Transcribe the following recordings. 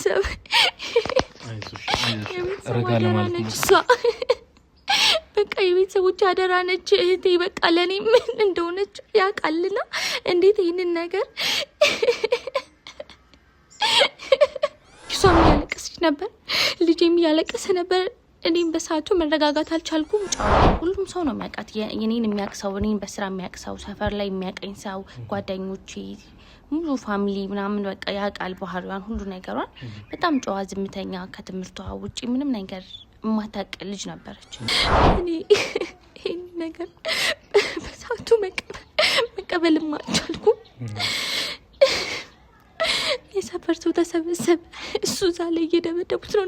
ቤተሰብ ረጋለ ማለት ነው በቃ የቤተሰቦች አደራ ነች እህቴ በቃ ለኔ ምን እንደሆነች ያቃልና እንዴት ይሄንን ነገር እሷም ያለቀሰች ነበር ልጄም ያለቀሰ ነበር እኔም በሰዓቱ መረጋጋት አልቻልኩም ሁሉም ሰው ነው የሚያውቃት የኔን የሚያቅሰው እኔን በስራ የሚያቅሰው ሰፈር ላይ የሚያቀኝ ሰው ጓደኞቼ ሙሉ ፋሚሊ ምናምን በቃ ያቃል ባህሪዋን ሁሉ ነገሯን በጣም ጨዋ ዝምተኛ ከትምህርቷ ውጪ ምንም ነገር ማታቅ ልጅ ነበረች እኔ ይሄን ነገር በሰዓቱ መቀበልም አልቻልኩም የሰፈር ሰው ተሰበሰበ እሱ ዛለ እየደበደቡት ነው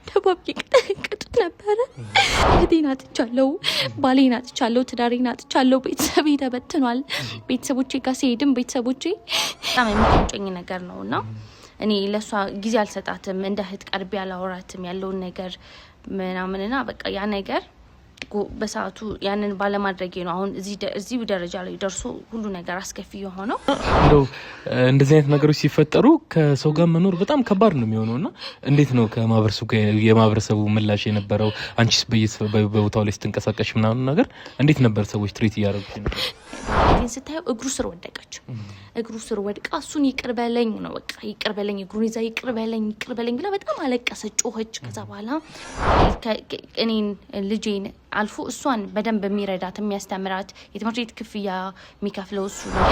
ደባብ ይቀጡት ነበረ እህቴን አጥቻለሁ ባሌን አጥቻለሁ ትዳሬን አጥቻለሁ ቤተሰቤ ተበትኗል ቤተሰቦቼ ጋር ሲሄድም ቤተሰቦቼ በጣም የሚቆጨኝ ነገር ነውና እኔ ለሷ ጊዜ አልሰጣትም እንደ እህት ቀርቤ ያላወራትም ያለውን ነገር ምናምንና በቃ ያ ነገር በሰዓቱ ያንን ባለማድረግ ነው አሁን እዚህ ደረጃ ላይ ደርሶ ሁሉ ነገር አስከፊ የሆነው እንደው እንደዚህ አይነት ነገሮች ሲፈጠሩ ከሰው ጋር መኖር በጣም ከባድ ነው የሚሆነውና እንዴት ነው የማህበረሰቡ ምላሽ የነበረው አንቺስ በቦታው ላይ ስትንቀሳቀሽ ምናምን ነገር እንዴት ነበር ሰዎች ትሪት ያደርጉት ነበር ስታየው እግሩ ስር ወድቃ እሱን ይቅርበለኝ ነው በቃ ይቅርበለኝ እግሩን ይዛ ይቅርበለኝ ብላ በጣም አለቀሰች ጮኸች ከዛ በኋላ እኔን ልጄን አልፎ እሷን በደንብ የሚረዳት የሚያስተምራት የትምህርት ቤት ክፍያ የሚከፍለው እሱ ነው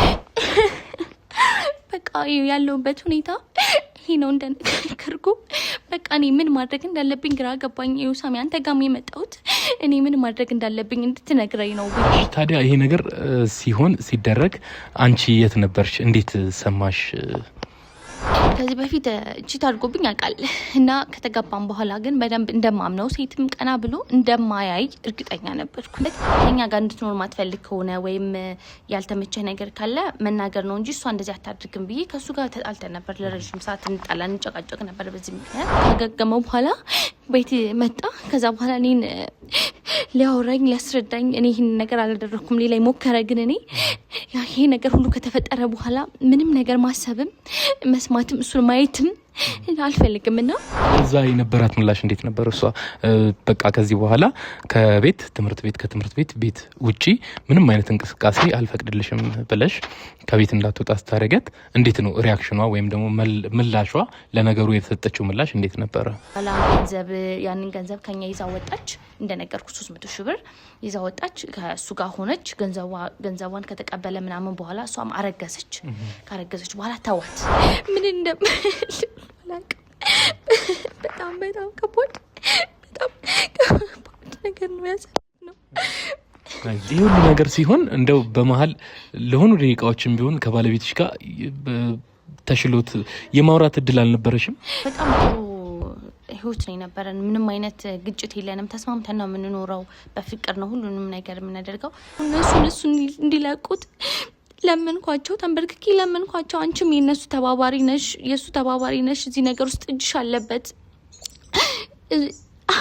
በቃ ያለውበት ሁኔታ ይሄ ነው እንደነገርኩ በቃ እኔ ምን ማድረግ እንዳለብኝ ግራ ገባኝ ሳሚ አንተ ጋር የመጣሁት እኔ ምን ማድረግ እንዳለብኝ እንድትነግረኝ ነው ታዲያ ይሄ ነገር ሲደረግ አንቺ የት ነበርሽ እንዴት ሰማሽ ከዚህ በፊት እቺት አድርጎብኝ ያቃል እና ከተጋባን በኋላ ግን በደንብ እንደማምነው ሴትም ቀና ብሎ እንደማያይ እርግጠኛ ነበርኩ ለኛ ጋር እንድትኖር ማትፈልግ ከሆነ ወይም ያልተመቸ ነገር ካለ መናገር ነው እንጂ እሷ እንደዚህ አታድርግም ብዬ ከሱ ጋር ተጣልተን ነበር ለረጅም ሰዓት እንጨቃጨቅ ነበር በዚህ ምክንያት ካገገመው በኋላ ቤት መጣ ከዛ በኋላ እኔን ሊያወራኝ ሊያስረዳኝ እኔ ይሄን ነገር አላደረኩም ሌላ ሞከረ ግን እኔ ይሄ ነገር ሁሉ ከተፈጠረ በኋላ ምንም ነገር ማሰብም መስማትም እሱን ማየትም አልፈልግምና እዛ የነበራት ምላሽ እንዴት ነበር እሷ በቃ ከዚህ በኋላ ከትምህርት ቤት ውጪ ምንም አይነት እንቅስቃሴ አልፈቅድልሽም ብለሽ ከቤት እንዳትወጣ ስታረጋት እንዴት ነው ሪአክሽኗ ወይም ደግሞ ምላሿ ለነገሩ የተሰጠችው ምላሽ እንዴት ነበር ያንን ገንዘብ ከኛ ይዛ ወጣች እንደነገርኩ 300 ሺህ ብር ይዛ ወጣች ከሱ ጋር ሆነች ገንዘቧን ከተቀበለ ምናምን በኋላ እሷም አረገዘች ካረገዘች በኋላ ታዋት ምን በጣም ከባድ ነገር ነው ያሰብነው ይሄ ሁሉ ነገር ሲሆን እንደው በመሃል ለሆኑ ደቂቃዎችም ቢሆን ከባለቤትሽ ጋር ተሽሎት የማውራት እድል አልነበረሽም በጣም ህይወት ነው የነበረን ምንም አይነት ግጭት የለንም ተስማምተን ነው የምንኖረው በፍቅር ነው ሁሉንም ነገር የምናደርገው እነሱ እንዲለቁት ለምንኳቸው ተንበርክኪ ለምንኳቸው አንቺም የነሱ ተባባሪ ነሽ እዚህ ነገር ውስጥ እጅሽ አለበት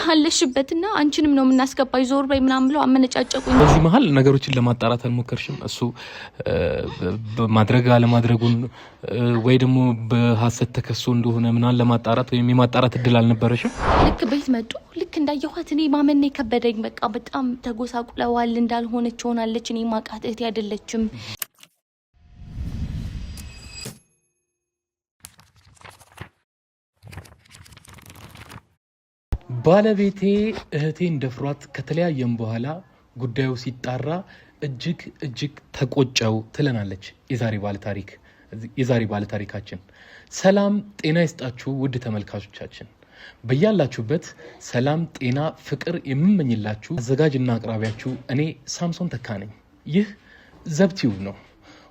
አለሽበትና አንቺንም ነው የምናስገባይ ዞር በይ ምናምን ብለው አመነጫጨቁኝ በዚህ መሃል ነገሮችን ለማጣራት አልሞከርሽም እሱ ማድረግ አለማድረጉን ወይ ደግሞ በሐሰት ተከሶ እንደሆነ ምናን ለማጣራት ወይም የማጣራት እድል አልነበረሽም ልክ ቤት መጡ ልክ እንዳየኋት እኔ ማመን ከበደኝ በቃ በጣም ተጎሳቁለዋል እንዳልሆነች ሆናለች እኔ ማቃት እህቴ አይደለችም ባለቤቴ እህቴን ደፍሯት ከተለያየም በኋላ ጉዳዩ ሲጣራ እጅግ ተቆጨው ትለናለች የዛሬ ባለ ታሪካችን ሰላም ጤና ይስጣችሁ ውድ ተመልካቾቻችን በያላችሁበት ሰላም ጤና ፍቅር የምመኝላችሁ አዘጋጅና አቅራቢያችሁ እኔ ሳምሶን ተካ ነኝ ይህ ዘብቲው ነው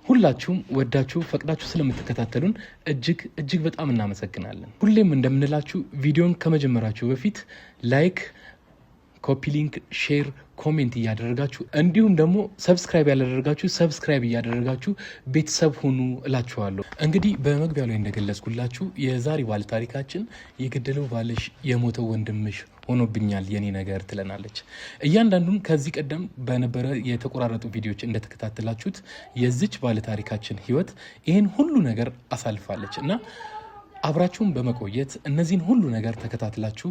ሁላችሁም ወዳችሁ ፈቅዳችሁ ስለምትከታተሉን እጅግ በጣም እናመሰግናለን ሁሌም እንደምንላችሁ ቪዲዮን ከመጀመራችሁ በፊት ላይክ ኮፒ ሊንክ ሼር ኮሜንት እያደረጋችሁ እንዲሁም ደግሞ ሰብስክራይብ ያላደረጋችሁ ሰብስክራይብ እያደረጋችሁ ቤተሰብ ሁኑ እላችኋለሁ እንግዲህ በመግቢያው ላይ እንደገለጽኩላችሁ የዛሬ ባለ ታሪካችን የገደለው ባልሽ የሞተው ወንድምሽ ሆኖብኛል የኔ ነገር ትለናለች እያንዳንዱን ከዚህ ቀደም በነበረ የተቆራረጡ ቪዲዮዎች እንደተከታተላችሁት የዚች ባለ ታሪካችን ህይወት ይሄን ሁሉ ነገር አሳልፋለች እና አብራችሁን በመቆየት እነዚህን ሁሉ ነገር ተከታትላችሁ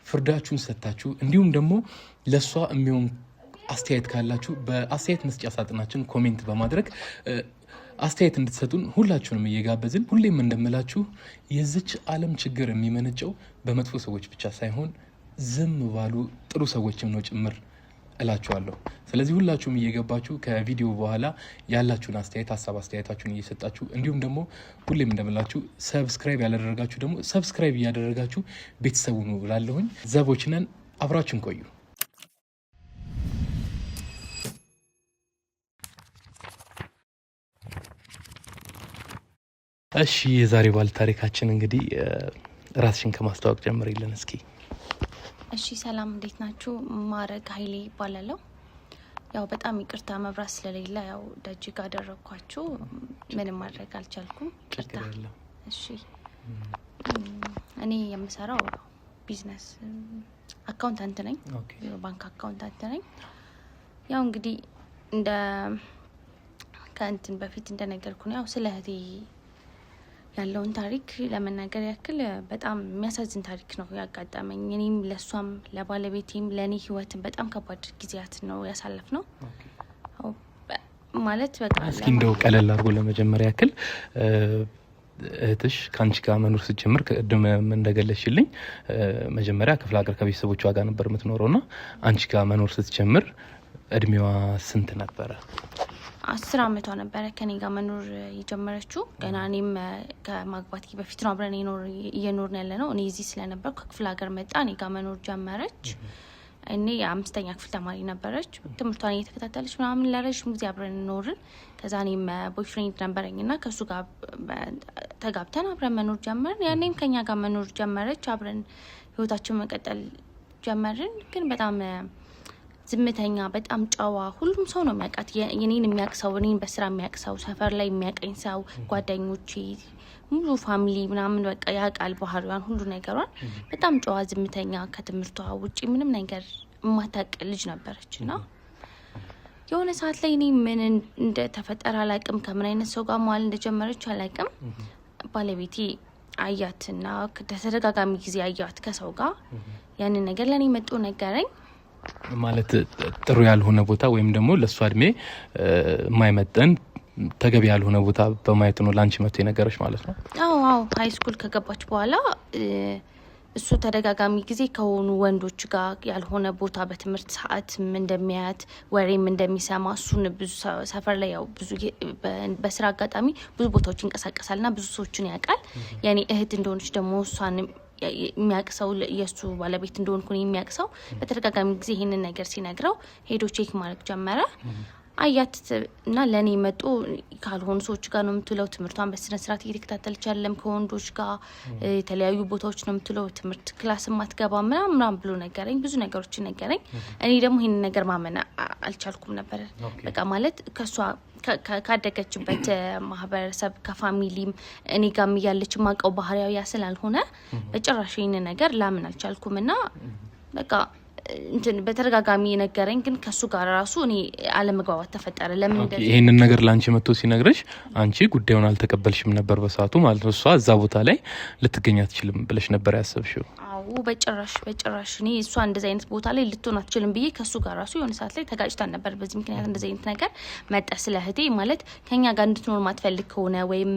ፍርዳችሁን ሰጥታችሁ እንዲሁም ደግሞ ለሷ የሚሆን አስተያየት ካላችሁ በአስተያየት መስጫ ሳጥናችን ኮሜንት በማድረግ አስተያየት እንድትሰጡን ሁላችሁንም እየጋበዝን ሁሌም እንደምላችሁ የዚች ዓለም ችግር የሚመነጨው በመጥፎ ሰዎች ብቻ ሳይሆን ዝም ባሉ ጥሩ ሰዎችም ነው ጭምር እላችኋለሁ። ስለዚህ ሁላችሁም እየገባችሁ ከቪዲዮ በኋላ ያላችሁን አስተያየት ሀሳብ አስተያየታችሁን እየሰጣችሁ እንዲሁም ደግሞ ሁሌም እንደምላችሁ ሰብስክራይብ ያላደረጋችሁ ደግሞ ሰብስክራይብ እያደረጋችሁ ቤተሰቡ ነው ብላለሁኝ። ዘቦች ነን፣ አብራችሁን ቆዩ። እሺ የዛሬ ባለ ታሪካችን እንግዲህ ራስሽን ከማስተዋወቅ ጀምሪልን እስኪ። እሺ ሰላም፣ እንዴት ናችሁ? ማረግ ኃይሌ ይባላለሁ። ያው በጣም ይቅርታ መብራት ስለሌለ ያው ደጅ ጋር አደረኳችሁ፣ ምንም ማድረግ አልቻልኩም። ይቅርታ። እሺ እኔ የምሰራው ቢዝነስ አካውንታንት ነኝ፣ ባንክ አካውንታንት ነኝ። ያው እንግዲህ እንደ ከእንትን በፊት እንደነገርኩ ነው ያው ስለ እህቴ ያለውን ታሪክ ለመናገር ያክል በጣም የሚያሳዝን ታሪክ ነው ያጋጠመኝ። እኔም ለሷም ለባለቤቴም ለኔ ህይወትን በጣም ከባድ ጊዜያት ነው ያሳለፍ ነው ማለት በቃ። እስኪ እንደው ቀለል አድርጎ ለመጀመሪያ ያክል እህትሽ ከአንቺ ጋር መኖር ስትጀምር ቅድም እንደገለሽልኝ መጀመሪያ ክፍለ ሀገር ከቤተሰቦቿ ጋር ነበር የምትኖረውና አንቺ ጋር መኖር ስትጀምር እድሜዋ ስንት ነበረ? 10 አመቷ ነበረ ከኔ ጋር መኖር የጀመረችው። ገና እኔም ከማግባቴ በፊት ነው አብረን እየኖርን ያለ ነው። እኔ እዚህ ስለነበር ከክፍለ ሀገር መጣ፣ እኔ ጋር መኖር ጀመረች። እኔ የ5ኛ ክፍል ተማሪ ነበረች። ትምህርቷን እየተከታተለች ምናምን ለረጅም ጊዜ አብረን ኖርን። ከዛ እኔም ቦይፍሬንድ ነበረኝና ከሱ ጋር ተጋብተን አብረን መኖር ጀመርን። ያኔም ከኛ ጋር መኖር ጀመረች። አብረን ህይወታችን መቀጠል ጀመርን። ግን በጣም ዝምተኛ፣ በጣም ጨዋ፣ ሁሉም ሰው ነው የሚያውቃት። የኔን የሚያቅሰው፣ እኔን በስራ የሚያቅሰው፣ ሰፈር ላይ የሚያቀኝ ሰው፣ ጓደኞቼ፣ ሙሉ ፋሚሊ ምናምን በቃ ያውቃል ባህሪዋን፣ ሁሉ ነገሯን። በጣም ጨዋ፣ ዝምተኛ፣ ከትምህርቷ ውጪ ምንም ነገር የማታውቅ ልጅ ነበረች እና የሆነ ሰዓት ላይ እኔ ምን እንደተፈጠረ አላውቅም፣ ከምን አይነት ሰው ጋር መዋል እንደጀመረች አላውቅም። ባለቤቴ አያትና ተደጋጋሚ ጊዜ አያት ከሰው ጋር። ያንን ነገር ለእኔ መጥቶ ነገረኝ። ማለት ጥሩ ያልሆነ ቦታ ወይም ደግሞ ለሷ እድሜ የማይመጠን ተገቢ ያልሆነ ቦታ በማየት ነው ላንቺ መጥቶ የነገረሽ ማለት ነው? አዎ ሃይ ስኩል ከገባች በኋላ እሱ ተደጋጋሚ ጊዜ ከሆኑ ወንዶች ጋር ያልሆነ ቦታ በትምህርት ሰዓት እንደሚያያት ወሬም እንደሚሰማ፣ እሱን ብዙ ሰፈር ላይ ያው ብዙ በስራ አጋጣሚ ብዙ ቦታዎች ይንቀሳቀሳልና ብዙ ሰዎችን ያውቃል። ያኔ እህት እንደሆነች ደግሞ እሷን የሚያቅሰው የሱ ባለቤት እንደሆንኩ የሚያቅሰው በተደጋጋሚ ጊዜ ይሄንን ነገር ሲነግረው ሄዶ ቼክ ማድረግ ጀመረ። አያት እና ለኔ መጡ ካልሆኑ ሰዎች ጋር ነው የምትለው። ትምህርቷን በስነ ስርዓት እየተከታተለች አይደለም፣ ከወንዶች ጋር የተለያዩ ቦታዎች ነው የምትለው። ትምህርት ክላስ ማትገባ ምናምን ብሎ ነገረኝ። ብዙ ነገሮችን ነገረኝ። እኔ ደግሞ ይሄንን ነገር ማመን አልቻልኩም ነበር። በቃ ማለት ከሷ ካደገችበት ማህበረሰብ ከፋሚሊም እኔ ጋር ያለች ማቀው ባህሪያዊ ያ ስላልሆነ በጭራሽ ይሄንን ነገር ላምን አልቻልኩም እና በቃ እንትን በተደጋጋሚ ነገረኝ። ግን ከሱ ጋር ራሱ እኔ አለመግባባት ተፈጠረ። ለምን እንደዚህ ይሄንን ነገር ላንቺ መጥቶ ሲነግረሽ አንቺ ጉዳዩን አልተቀበልሽም ነበር በሰዓቱ ማለት ነው? እሷ እዛ ቦታ ላይ ልትገኝ አትችልም ብለሽ ነበር ያሰብሽው? አዎ በጭራሽ እኔ እሷ እንደዚህ አይነት ቦታ ላይ ልትሆን አትችልም ብዬ ከሱ ጋር ራሱ የሆነ ሰዓት ላይ ተጋጭተን ነበር። በዚህ ምክንያት እንደዚህ አይነት ነገር መጣ። ስለ እህቴ ማለት ከኛ ጋር እንድትኖር ማትፈልግ ከሆነ ወይም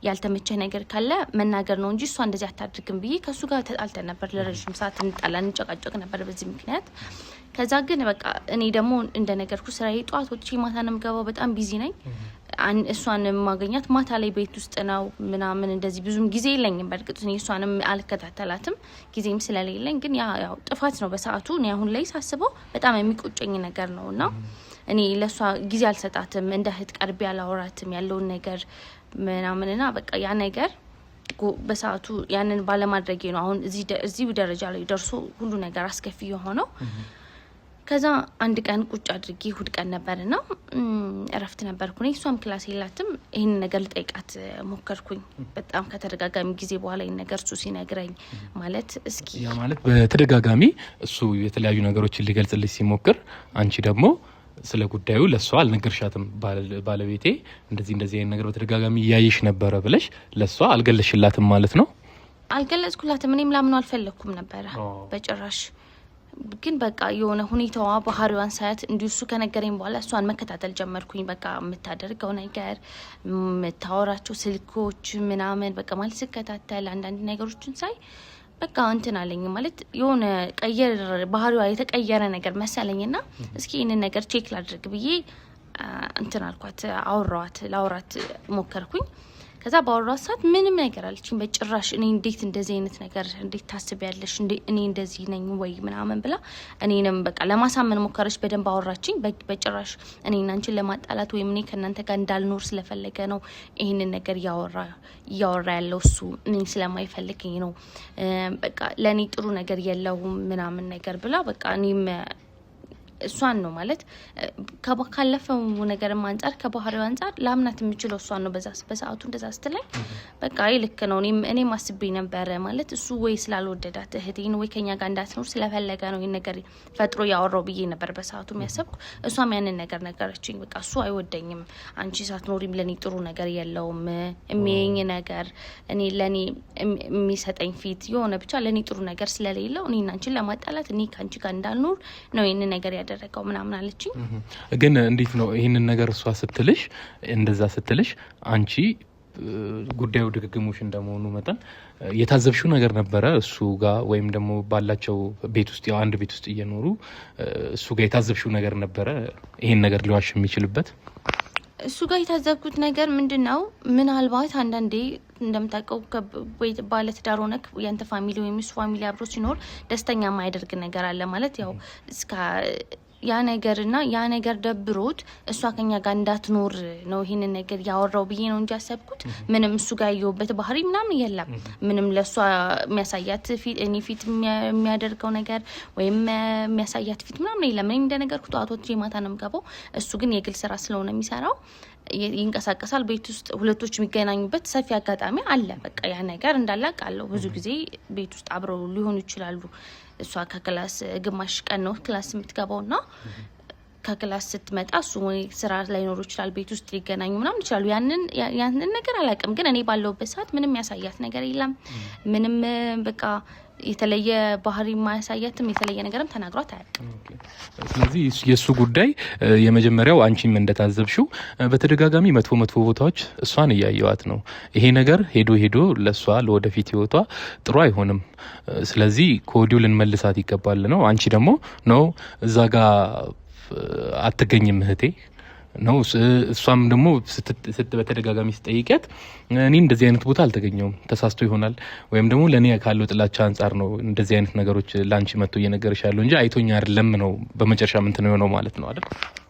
ያልተመቸህ ነገር ካለ መናገር ነው እንጂ እሷ እንደዚህ አታድርግም ብዬ ከሱ ጋር ተጣልተን ነበር። ለረጅም ሰዓት እንጣላ እንጨቃጨቅ ነበር በዚህ ምክንያት። ከዛ ግን በቃ እኔ ደግሞ እንደነገርኩ ስራዬ ጧት ወጥቼ ማታ ነው የምገባው። በጣም ቢዚ ነኝ። እሷን ማገኛት ማታ ላይ ቤት ውስጥ ነው ምናምን እንደዚህ ብዙም ጊዜ የለኝም። በእርግጥ እኔ እሷንም አልከታተላትም ጊዜም ስለሌለኝ። ግን ያው ጥፋት ነው በሰዓቱ። እኔ አሁን ላይ ሳስበው በጣም የሚቆጨኝ ነገር ነውና እኔ ለሷ ጊዜ አልሰጣትም፣ እንደ እህት ቀርቤ አላወራትም ያለውን ነገር ምናምንና በቃ ያ ነገር በሰዓቱ ያንን ባለማድረጌ ነው አሁን እዚህ ደረጃ ላይ ደርሶ ሁሉ ነገር አስከፊ የሆነው። ከዛ አንድ ቀን ቁጭ አድርጌ እሁድ ቀን ነበርና እረፍት ነበርኩ እኔ። እሷም ክላስ የላትም። ይሄን ነገር ልጠይቃት ሞከርኩኝ በጣም ከተደጋጋሚ ጊዜ በኋላ ይሄን ነገር እሱ ሲነግረኝ ማለት እስኪ ያ ማለት በተደጋጋሚ እሱ የተለያዩ ነገሮችን ሊገልጽልሽ ሲሞክር አንቺ ደግሞ ስለ ጉዳዩ ለሷ አልነገርሻትም። ባለቤቴ እንደዚህ አይነት ነገር በተደጋጋሚ ያይሽ ነበረ ብለሽ ለሷ አልገለሽላትም ማለት ነው? አልገለጽኩላትም። እኔም ላምነው አልፈለኩም ነበር በጭራሽ። ግን በቃ የሆነ ሁኔታዋ ባህሪዋን ሳያት እንዲሱ ከነገረኝ በኋላ እሷን መከታተል ጀመርኩኝ። በቃ የምታደርገው ነገር የምታወራቸው ስልኮች ምናምን በቃ ማለት ስከታተል አንዳንድ ነገሮችን ሳይ በቃ እንትን አለኝ ማለት የሆነ ባህሪዋ የተቀየረ ነገር መሰለኝና እስኪ ይህንን ነገር ቼክ ላድርግ ብዬ እንትን አልኳት። ላውራት ሞከርኩኝ። ከዛ ባወራው ሰዓት ምንም ነገር አለችኝ በጭራሽ። እኔ እንዴት እንደዚህ አይነት ነገር እንዴት ታስቢያለሽ? እኔ እንደዚህ ነኝ ወይ ምናምን ብላ እኔንም በቃ ለማሳመን ሞከረች። በደንብ አወራችኝ። በጭራሽ እኔና አንቺን ለማጣላት ወይም እኔ ከእናንተ ጋር እንዳልኖር ስለፈለገ ነው ይህንን ነገር እያወራ ያለው እሱ እኔን ስለማይፈልገኝ ነው። በቃ ለእኔ ጥሩ ነገር የለውም ምናምን ነገር ብላ በቃ እኔም እሷን ነው ማለት ካለፈው ነገርም አንፃር ከባህሪው አንፃር ላምናት የምችለው እሷን ነው። በሰዓቱ እንደዛ ስትለኝ በቃ ልክ ነው። እኔም አስቤ ነበረ ማለት እሱ ወይ ስላልወደዳት እህቴን ወይ ከኛ ጋር እንዳትኖር ስለፈለገ ነው ይሄን ነገር ፈጥሮ ያወራው ብዬ ነበር በሰዓቱ የሚያሰብኩ። እሷም ያንን ነገር ነገረችኝ። በቃ እሱ አይወደኝም፣ አንቺ ሳትኖሪም ለኔ ጥሩ ነገር የለውም፣ የሚየኝ ነገር ለኔ የሚሰጠኝ ፊት የሆነ ብቻ ለኔ ጥሩ ነገር ስለሌለው እኔና አንቺን ለማጣላት እኔ ካንቺ ጋር እንዳልኖር ነው ይሄን ነገር ያደረገው ምናምን አለችኝ። ግን እንዴት ነው ይሄንን ነገር እሷ ስትልሽ እንደዛ ስትልሽ አንቺ ጉዳዩ ድግግሞሽ እንደመሆኑ መጠን የታዘብሽው ነገር ነበረ እሱ ጋር ወይም ደግሞ ባላቸው ቤት ውስጥ ያው አንድ ቤት ውስጥ እየኖሩ እሱ ጋር የታዘብሽው ነገር ነበረ ይሄን ነገር ሊዋሽ የሚችልበት? እሱ ጋር የታዘብኩት ነገር ምንድነው ምናልባት አንዳንዴ እንደምታውቀው ባለትዳር ሆነክ ያንተ ፋሚሊ ወይም እሱ ፋሚሊ አብሮ ሲኖር ደስተኛ የማያደርግ ነገር አለ ማለት ያው እስከ ያ ነገር ደብሮት እሷ ከኛ ጋር እንዳትኖር ነው ይሄንን ነገር ያወራው ብዬ ነው እንጂ ያሰብኩት ምንም እሱ ጋር ያየውበት ባህሪ ምናምን የለም። ምንም ለሷ የሚያሳያት ፊት እኔ ፊት የሚያደርገው ነገር ወይም የሚያሳያት ፊት ምናምን የለም። እኔ እንደነገርኩት አቶች ማታ ነው የምገባው። እሱ ግን የግል ስራ ስለሆነ የሚሰራው ይንቀሳቀሳል። ቤት ውስጥ ሁለቶች የሚገናኙበት ሰፊ አጋጣሚ አለ። በቃ ያ ነገር እንዳላቃለው ብዙ ጊዜ ቤት ውስጥ አብረው ሊሆኑ ይችላሉ። እሷ ከክላስ ግማሽ ቀን ነው ክላስ የምትገባውና ከክላስ ስትመጣ እሱ ስራ ላይ ኖር ይችላል፣ ቤት ውስጥ ሊገናኙ ምናምን ይችላሉ። ያንን ነገር አላውቅም። ግን እኔ ባለውበት ሰዓት ምንም ያሳያት ነገር የለም። ምንም በቃ የተለየ ባህሪ ማያሳያትም የተለየ ነገርም ተናግሯት አያውቅም። ስለዚህ የሱ ጉዳይ የመጀመሪያው አንቺም እንደታዘብሽው በተደጋጋሚ መጥፎ ቦታዎች እሷን እያየዋት ነው። ይሄ ነገር ሄዶ ለሷ ለወደፊት ህይወቷ ጥሩ አይሆንም። ስለዚህ ከወዲሁ ልንመልሳት ይገባል ነው። አንቺ ደግሞ ነው እዛ ጋር አትገኝም እህቴ ነው። እሷም ደግሞ በተደጋጋሚ ስጠይቂያት እኔ እንደዚህ አይነት ቦታ አልተገኘውም ተሳስቶ ይሆናል ወይም ደግሞ ለኔ ካለው ጥላቻ አንፃር ነው እንደዚህ አይነት ነገሮች ላንቺ መጥቶ እየነገርሽ ያለው እንጂ አይቶኛ አይደለም ነው በመጨረሻ ምን ነው ማለት ነው አይደል?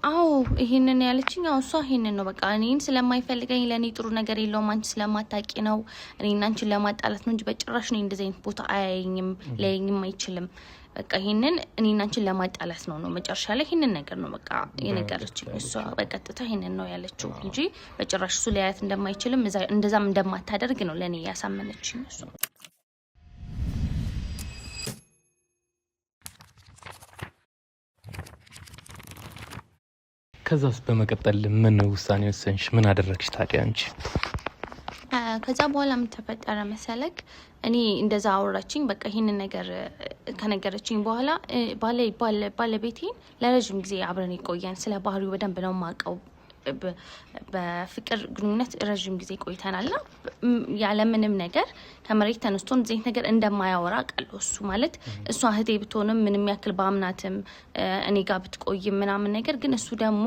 አዎ ይሄንን ያለችኝ እሷ ይሄንን ነው። በቃ እኔን ስለማይፈልገኝ ለኔ ጥሩ ነገር የለውም አንቺ ስለማታቂ ነው እኔና አንቺን ለማጣላት ነው እንጂ በጭራሽ ነው እንደዚህ አይነት ቦታ አያየኝም ላየኝም አይችልም። በቃ ይሄንን እኔና አንቺን ለማጣላት ነው መጨረሻ ላይ ይሄንን ነገር ነው በቃ የነገረችኝ እሷ በቀጥታ ይሄንን ነው ያለችው እንጂ በጭራሽ እሱ ሊያያት እንደማይችልም እንደዛም እንደማታደርግ ነው ለኔ ያሳመነችኝ እሷ። ከዛስ በመቀጠል ምን ውሳኔ ወሰንሽ? ምን አደረግሽ ታዲያ አንቺ? ከዛ በኋላ ምን ተፈጠረ መሰለክ? እኔ እንደዛ አወራችኝ። በቃ ይሄንን ነገር ከነገረችኝ በኋላ ባለቤቴን ለረጅም ጊዜ አብረን ይቆያን ስለ ባህሪው በደንብ ነው ማቀው። በፍቅር ግንኙነት ረጅም ጊዜ ቆይተናልና ያለ ምንም ነገር ከመሬት ተነስቶ እንደዚህ ነገር እንደማያወራ ቃለው እሱ ማለት እሷ እህቴ ብትሆንም ምንም ያክል ባምናትም እኔ ጋር ብትቆይም ምናምን ነገር ግን እሱ ደግሞ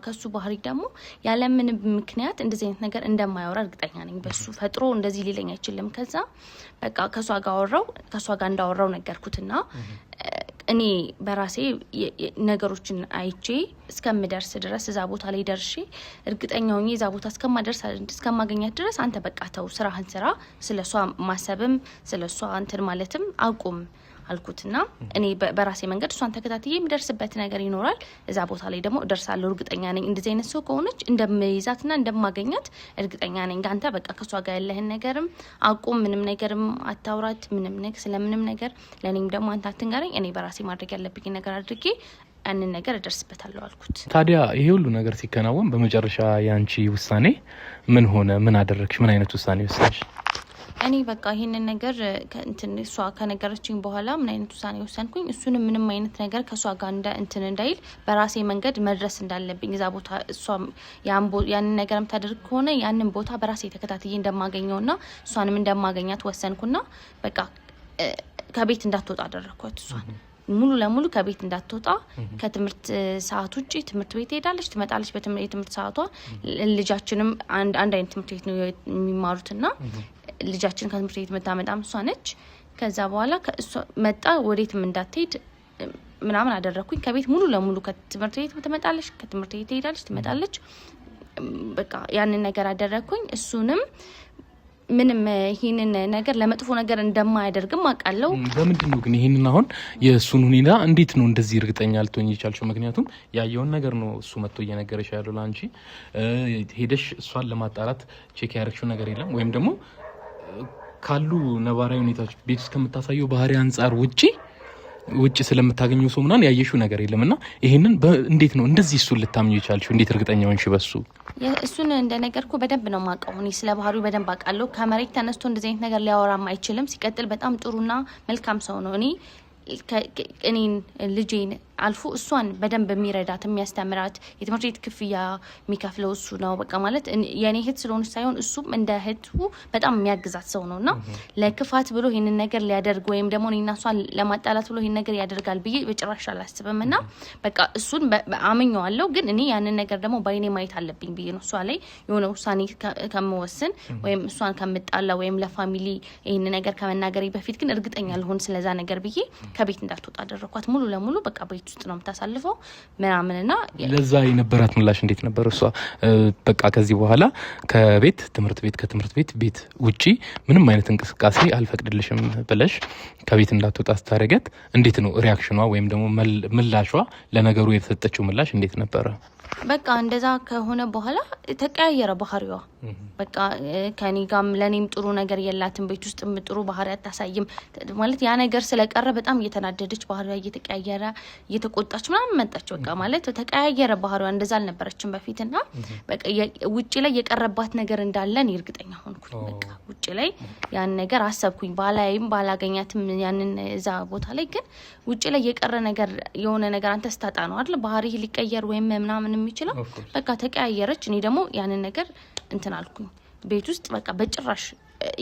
ከሱ ባህሪ ደግሞ ያለ ምንም ምክንያት እንደዚህ አይነት ነገር እንደማያወራ እርግጠኛ ነኝ። በሱ ፈጥሮ እንደዚህ ሊለኝ አይችልም። ከዛ በቃ ከሷ ጋር እንዳወራው ነገርኩትና እኔ በራሴ ነገሮችን አይቼ እስከምደርስ ድረስ እዛ ቦታ ላይ ደርሼ እርግጠኛ ሆኜ እዛ ቦታ እስከማገኛት ድረስ አንተ በቃ ተው ስራህን ስራ፣ ስለሷ ማሰብም ስለሷ እንትን ማለትም አቁም አልኩትና እኔ በራሴ መንገድ እሷን ተከታትዬ የሚደርስበት ነገር ይኖራል። እዛ ቦታ ላይ ደግሞ እደርሳለሁ እርግጠኛ ነኝ። እንደዚህ አይነት ሰው ከሆነች እንደምይዛትና እንደማገኛት እርግጠኛ ነኝ። አንተ በቃ ከሷ ጋር ያለህን ነገርም አቁም፣ ምንም ነገርም አታውራት፣ ምንም ነገር ስለምንም ነገር ለኔም ደግሞ አንተ አትንገረኝ። እኔ በራሴ ማድረግ ያለብኝ ነገር አድርጌ ያንን ነገር እደርስበታለሁ አልኩት። ታዲያ ይሄ ሁሉ ነገር ሲከናወን በመጨረሻ ያንቺ ውሳኔ ምን ሆነ? ምን አደረግሽ? ምን አይነት ውሳኔ ወሰንሽ? እኔ በቃ ይሄንን ነገር እንትን እሷ ከነገረችኝ በኋላ ምን አይነት ውሳኔ ወሰንኩኝ እሱንም ምንም አይነት ነገር ከሷ ጋር እንትን እንዳይል በራሴ መንገድ መድረስ እንዳለብኝ እዛ ቦታ እሷ ያንን ነገርም ታደርግ ከሆነ ያንን ቦታ በራሴ ተከታትዬ እንደማገኘውና እሷንም እንደማገኛት ወሰንኩና በቃ ከቤት እንዳትወጣ አደረኳት እሷን ሙሉ ለሙሉ ከቤት እንዳትወጣ ከትምህርት ሰዓት ውጪ ትምህርት ቤት ሄዳለች ትመጣለች በትምህርት ሰዓቷ ልጃችንም አንድ አይነት ትምህርት ቤት ነው የሚማሩትና ልጃችን ከትምህርት ቤት መጣም እሷ ነች ከዛ በኋላ ከእሷ መጣ ወዴትም እንዳትሄድ ምናምን አደረኩኝ ከቤት ሙሉ ለሙሉ ከትምህርት ቤት ትመጣለች ከትምህርት ቤት ሄዳለች ትመጣለች በቃ ያንን ነገር አደረኩኝ እሱንም ምንም ይሄንን ነገር ለመጥፎ ነገር እንደማያደርግም አቃለው በምንድነው ግን ይሄንን አሁን የሱን ሁኔታ እንዴት ነው እንደዚህ እርግጠኛ ልትሆኚ ይቻልሽው ምክንያቱም ያየውን ነገር ነው እሱ መጥቶ እየነገረሽ ያለው ላንቺ ሄደሽ እሷን ለማጣራት ቼክ ያደረግሽው ነገር የለም ወይም ደግሞ ካሉ ነባራዊ ሁኔታዎች ቤት ውስጥ ከምታሳየው ባህሪ አንፃር ውጪ ስለምታገኘው ሰው ምናን ያየሽው ነገር የለምና ይሄንን እንዴት ነው እንደዚህ እሱን ልታምኚ ይቻልሽው እንዴት እርግጠኛ ሆንሽ በሱ እሱን እንደነገርኩ በደንብ ነው ማቀው እኔ ስለ ባህሪው በደንብ አቃለው ከመሬት ተነስቶ እንደዚህ አይነት ነገር ሊያወራም አይችልም ሲቀጥል በጣም ጥሩና መልካም ሰው ነው እኔን ልጄን አልፎ እሷን በደንብ የሚረዳት የሚያስተምራት የትምህርት ቤት ክፍያ የሚከፍለው እሱ ነው በቃ ማለት የኔ እህት ስለሆነ ሳይሆን እሱም እንደ እህቱ በጣም የሚያግዛት ሰው ነውና ለክፋት ብሎ ይሄንን ነገር ሊያደርግ ወይም ደግሞ እኔና እሷን ለማጣላት ብሎ ይሄን ነገር ያደርጋል ብዬ በጭራሽ አላስብምና በቃ እሱን አምኜዋለሁ ግን እኔ ያንን ነገር ደግሞ ባይኔ ማየት አለብኝ ብዬ ነው እሷ ላይ የሆነ ውሳኔ ከመወሰን ወይም እሷን ከምጣላ ወይም ለፋሚሊ ይሄን ነገር ከመናገሬ በፊት ግን እርግጠኛ ልሆን ስለዛ ነገር ብዬ ከቤት እንዳትወጣ አደረኳት ሙሉ ለሙሉ በቃ ቤት ውስጥ ነው የምታሳልፈው ምናምንና ለዛ የነበራት ምላሽ እንዴት ነበር እሷ በቃ ከዚህ በኋላ ከትምህርት ቤት ውጪ ምንም አይነት እንቅስቃሴ አልፈቅድልሽም ብለሽ ከቤት እንዳትወጣ ስታረጋት እንዴት ነው ሪአክሽኗ ወይም ደግሞ ምላሿ ለነገሩ የተሰጠችው ምላሽ እንዴት ነበር በቃ እንደዛ ከሆነ በኋላ ተቀያየረ ባህሪዋ በቃ ከኔ ጋም ለኔም ጥሩ ነገር የላትም ቤት ውስጥ ጥሩ ባህሪ አታሳይም ማለት ያ ነገር ስለቀረ በጣም እየተናደደች ባህሪዋ እየተቀያየረ እየተቆጣች ምናምን መጣች በቃ ማለት ተቀያየረ ባህሪዋ እንደዛ አልነበረችም በፊትና በቃ ውጪ ላይ የቀረባት ነገር እንዳለን እርግጠኛ ሆንኩኝ በቃ ውጪ ላይ ያን ነገር አሰብኩኝ ባላገኛትም ያንን እዛ ቦታ ላይ ግን ውጪ ላይ የቀረ ነገር የሆነ ነገር አንተ ስታጣ ነው አይደል ባህሪ ሊቀየር ወይም ምናምን የሚችለው በቃ ተቀያየረች እኔ ደግሞ ያንን ነገር እንትን አልኩኝ ቤት ውስጥ በቃ በጭራሽ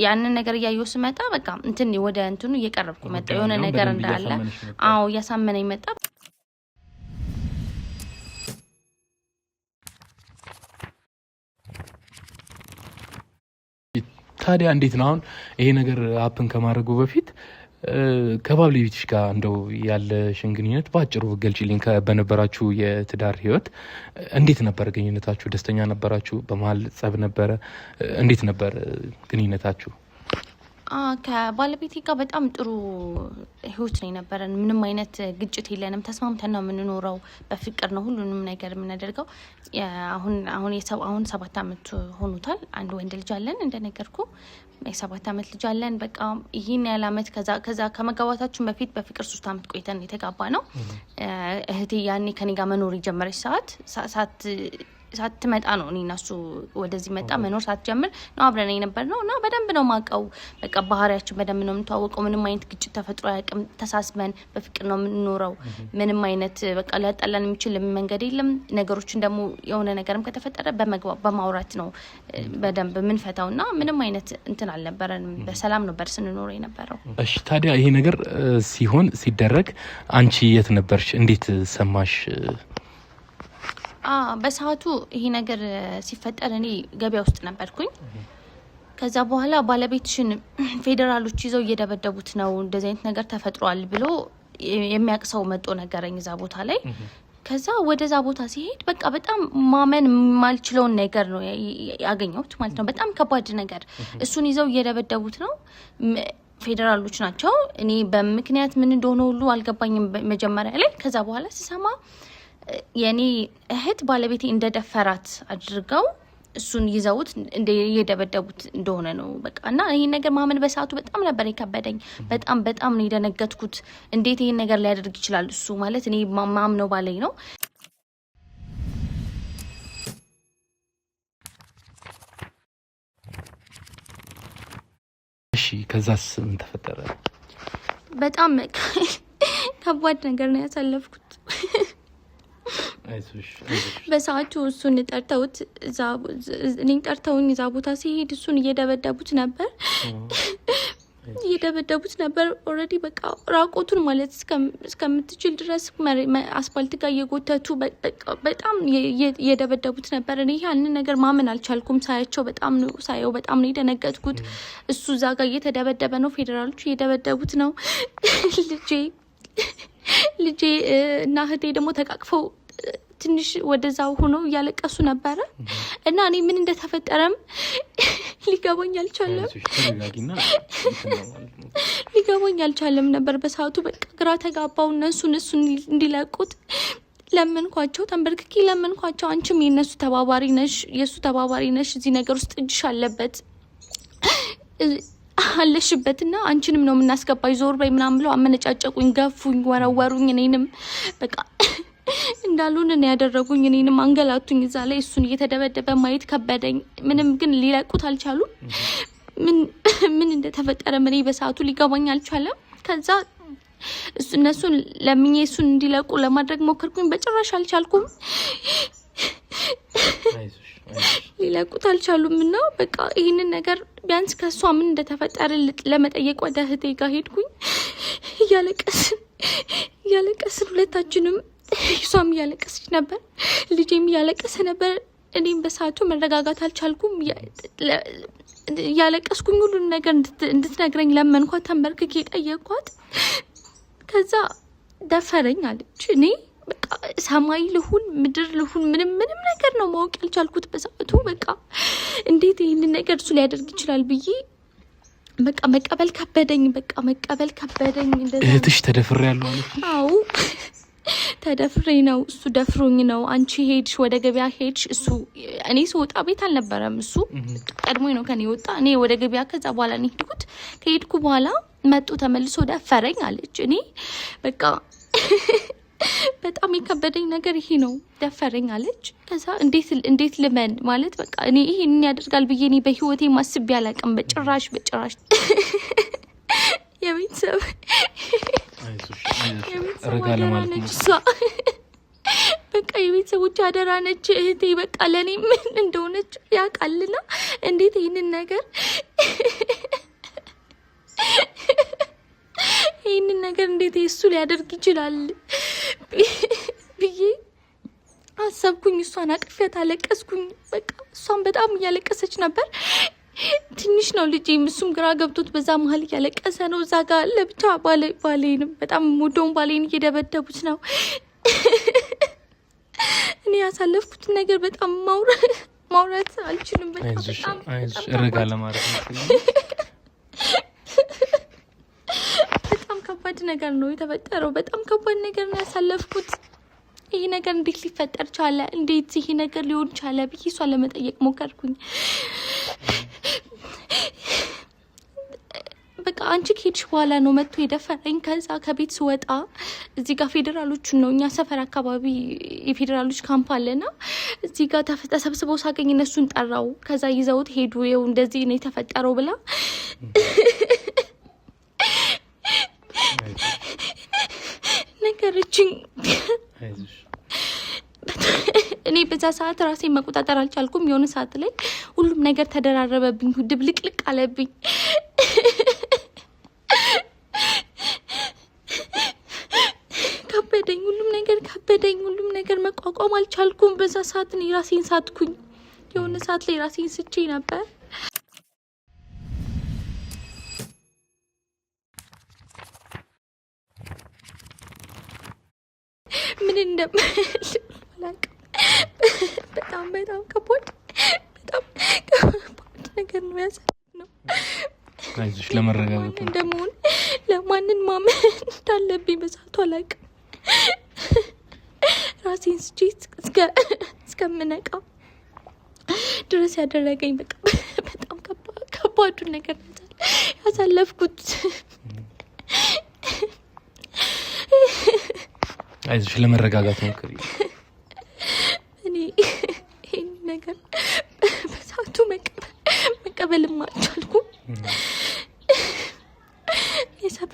ያንን ነገር ያየው ስመጣ በቃ እንትን ወደ እንትኑ እየቀረብኩ መጣ የሆነ ነገር እንዳለ ያሳመነኝ መጣ ታዲያ እንዴት ነው አሁን ይሄ ነገር አፕን ከማድረጉ በፊት ከባለቤትሽ ጋር እንደው ያለሽን ግንኙነት ባጭሩ ገልጪልኝ በነበራችሁ የትዳር ህይወት እንዴት ነበር ግንኙነታችሁ ደስተኛ ነበራችሁ በመሃል ጸብ ነበረ እንዴት ነበር ግንኙነታችሁ ከባለቤቴ ጋር በጣም ጥሩ ህይወት ነው የነበረን ምንም አይነት ግጭት የለንም ተስማምተን ነው የምንኖረው በፍቅር ነው ሁሉንም ነገር የምናደርገው አሁን 7 አመት ሆኖታል አንድ ወንድ ልጅ አለን እንደነገርኩ የ7 አመት ልጅ አለን በቃ ይሄን ያለ አመት ከዛ ከመጋባታችን በፊት በፍቅር 3 አመት ቆይተን የተጋባ ነው እህቴ ያኔ ከኔ ጋር መኖር የጀመረች ሳትመጣ ነው እኔና እሱ ወደዚህ መጣ መኖር ሳትጀምር ነው አብረን የነበርነው እና በደንብ ነው ማቀው በቃ ባህሪያችን በደንብ ነው የምንተዋወቀው ምንም አይነት ግጭት ተፈጥሮ ያቅም ተሳስበን በፍቅር ነው የምንኖረው ምንም አይነት በቃ ሊያጣላን የሚችል መንገድ የለም ነገሮችን ደግሞ የሆነ ነገርም ከተፈጠረ በማውራት ነው በደንብ ምንፈታውና ምንም አይነት እንትን አልነበረንም በሰላም ነበር ስንኖር የነበረው እሺ ታዲያ ይሄ ነገር ሲደረግ አንቺ የት ነበርሽ እንዴት ሰማሽ በሰዓቱ ይሄ ነገር ሲፈጠር እኔ ገበያ ውስጥ ነበርኩኝ ከዛ በኋላ ባለቤትሽን ፌደራሎች ይዘው እየደበደቡት ነው እንደዚህ አይነት ነገር ተፈጥሯል ብሎ የሚያቅሰው መጦ ነገረኝ እዛ ቦታ ላይ ከዛ ወደዛ ቦታ ሲሄድ በቃ በጣም ማመን ማልችለውን ነገር ነው ያገኘሁት ማለት ነው በጣም ከባድ ነገር እሱን ይዘው እየደበደቡት ነው ፌደራሎች ናቸው እኔ በምክንያት ምን እንደሆነ ሁሉ አልገባኝም መጀመሪያ ላይ ከዛ በኋላ ሲሰማ የኔ እህት ባለቤቴ እንደደፈራት አድርገው እሱን ይዘውት እየደበደቡት እንደሆነ ነው በቃና ይሄ ነገር ማመን በሰዓቱ በጣም ነበር የከበደኝ በጣም ነው የደነገጥኩት እንዴት ይሄን ነገር ሊያደርግ ይችላል እሱ ማለት እኔ ማምነው ባለኝ ነው ከዛስ ምን ተፈጠረ? በጣም ከባድ ነገር ነው ያሳለፍኩት። አይዞሽ በሰዓቱ እሱን ጠርተውት እኔን ጠርተውኝ እዛ ቦታ ሲሄድ እሱን እየደበደቡት ነበር። ኦልሬዲ በቃ ራቆቱን ማለት እስከምትችል ድረስ አስፋልት ጋር እየጎተቱ በጣም እየደበደቡት ነበር። እኔ ያንን ነገር ማመን አልቻልኩም። በጣም ነው የደነገጥኩት። እሱ እዛ ጋር እየተደበደበ ነው፣ ፌዴራሎች እየደበደቡት ነው። ልጄ እና እህቴ ደግሞ ተቃቅፈው ትንሽ ወደዛው ሆነው እያለቀሱ ነበረ እና እኔ ምን እንደተፈጠረም ሊገባኝ አልቻለም ነበር በሰዓቱ። በቃ ግራ ተጋባው። እነሱን እንዲለቁት ለመንኳቸው፣ ተንበርክኬ ለመንኳቸው። አንቺም የእነሱ ተባባሪ ነሽ፣ የእሱ ተባባሪ ነሽ፣ እዚህ ነገር ውስጥ እጅሽ አለሽበትና አንቺንም ነው የምናስገባኝ፣ ዞር በይ ምናምን ብለው አመነጫጨቁኝ፣ ገፉኝ፣ ወረወሩኝ። እኔንም በቃ እንዳሉን ነው ያደረጉኝ። እኔንም አንገላቱኝ። እዛ ላይ እሱን እየተደበደበ ማየት ከበደኝ። ምንም ግን ሊለቁት አልቻሉም። ምን እንደተፈጠረ እኔ በሰዓቱ ሊገባኝ አልቻለም። ከዛ እነሱን ለምኜ እሱን እንዲለቁ ለማድረግ ሞከርኩኝ። በጭራሽ አልቻልኩም። ሊለቁት አልቻሉም እና በቃ ይህንን ነገር ቢያንስ ከሷ ምን እንደተፈጠረ ለመጠየቅ ወደ እህቴ ጋር ሄድኩኝ። እያለቀስን ሁለታችንም፣ እሷም እያለቀሰች ነበር፣ ልጄም እያለቀሰ ነበር። እኔም በሰዓቱ መረጋጋት አልቻልኩም። እያለቀስኩኝ ሁሉን ነገር እንድትነግረኝ ለመንኳት፣ ተንበርክኬ ጠየቅኳት። ከዛ ደፈረኝ አለች። እኔ በቃ ሰማይ ልሁን ምድር ልሁን ምንም ነገር ነው ማወቅ ያልቻልኩት በሰዓቱ። በቃ እንዴት ይህንን ነገር እሱ ሊያደርግ ይችላል ብዬ በቃ መቀበል ከበደኝ። እህትሽ ተደፍሬያለሁ አለች? አዎ ተደፍሬ ነው፣ እሱ ደፍሮኝ ነው። አንቺ ሄድሽ፣ ወደ ገበያ ሄድሽ። እኔ ስወጣ ቤት አልነበረም፣ እሱ ቀድሞኝ ነው ከኔ ወጣ። እኔ ወደ ገበያ ከዛ በኋላ ነው ሄድኩት። ከሄድኩ በኋላ መጡ፣ ተመልሶ ደፈረኝ አለች። እኔ በቃ በጣም የከበደኝ ነገር ይሄ ነው፣ ደፈረኝ አለች። ከዛ እንዴት ልመን ማለት በቃ እኔ ይሄንን ያደርጋል ብዬ እኔ በህይወቴ ማስቤ አላውቅም። በጭራሽ የቤተሰብ አደራ ነች እሷ። በቃ የቤተሰቦች አደራ ነች እህቴ። በቃ ለእኔ ምን እንደሆነች ያውቃልና እንዴት ይህንን ነገር እንዴት እሱ ሊያደርግ ይችላል ብዬ አሰብኩኝ። እሷን አቅፌያት አለቀስኩኝ። በቃ እሷን በጣም እያለቀሰች ነበር። ትንሽ ነው ልጄም፣ እሱም ግራ ገብቶት በዛ መሀል እያለቀሰ ነው። እዛ ጋር ለብቻ ባሌንም በጣም ሙዶን ባሌን እየደበደቡት ነው። እኔ ያሳለፍኩትን ነገር በጣም ማውራት አልችልም። በጣም እረጋለ ማለት ነው። በጣም ከባድ ነገር ነው የተፈጠረው። በጣም ከባድ ነገር ነው ያሳለፍኩት። ይሄ ነገር እንዴት ሊፈጠር ቻለ? እንዴት ይሄ ነገር ሊሆን ቻለ ብዬ እሷን ለመጠየቅ ሞከርኩኝ። በቃ አንቺ ከሄድሽ በኋላ ነው መጥቶ የደፈረኝ። ከዛ ከቤት ስወጣ እዚህ ጋር ፌዴራሎቹን ነው፣ እኛ ሰፈር አካባቢ የፌዴራሎች ካምፕ አለና እዚህ ጋር ተሰብስበው ሳገኝ እነሱን ጠራው። ከዛ ይዘውት ሄዱ። ይኸው እንደዚህ ነው የተፈጠረው ብላ ነገረችኝ። እኔ በዛ ሰዓት ራሴን መቆጣጠር አልቻልኩም። የሆነ ሰዓት ላይ ሁሉም ነገር ተደራረበብኝ፣ ድብልቅልቅ አለብኝ። ከበደኝ፣ ሁሉም ነገር መቋቋም አልቻልኩም። በዛ ሰዓት እኔ ራሴን ሳትኩኝ። የሆነ ሰዓት ላይ ራሴን ስቼ ነበር። ምን እንደምልህ በጣም ከባድ ነገር ነው ያሳለፍነው። አይዞሽ፣ ለመረጋጋት እንደምሆን ለማንን ማመን እንዳለብኝ በሰዓቱ አላውቅም። ራሴን ስቼ እስከምነቃ ድረስ ያደረገኝ በቃ በጣም ከባዱን ነገር ያሳለፍኩት። አይዞሽ፣ ለመረጋጋት ሞክሪ። እኔ ይሄን ነገር በሰዓቱ መቀበልም አልቻልኩም።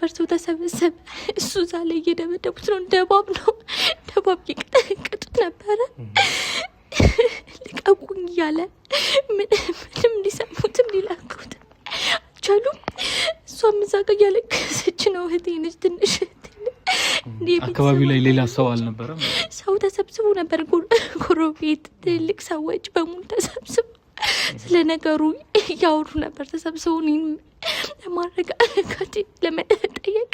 የሰፈር ሰው ተሰበሰበ። እሱ ዛለ እየደበደቡት ነው፣ ደባብ እየቀጠቀጡት ነበረ። ልቀቁኝ እያለ ምንም ሊሰሙትም ሊላኩት አልቻሉም። እሷም እዛ ጋር እያለቀሰች ነው። እህቴ ነች፣ ትንሽ አካባቢው ላይ ሌላ ሰው አልነበረም። ሰው ተሰብስቦ ነበር፣ ጎረቤት ትልቅ ሰዎች በሙሉ ተሰብስበው ስለ ነገሩ እያወሩ ነበር። ተሰብስበው እኔን ለማረጋጋት ለመጠየቅ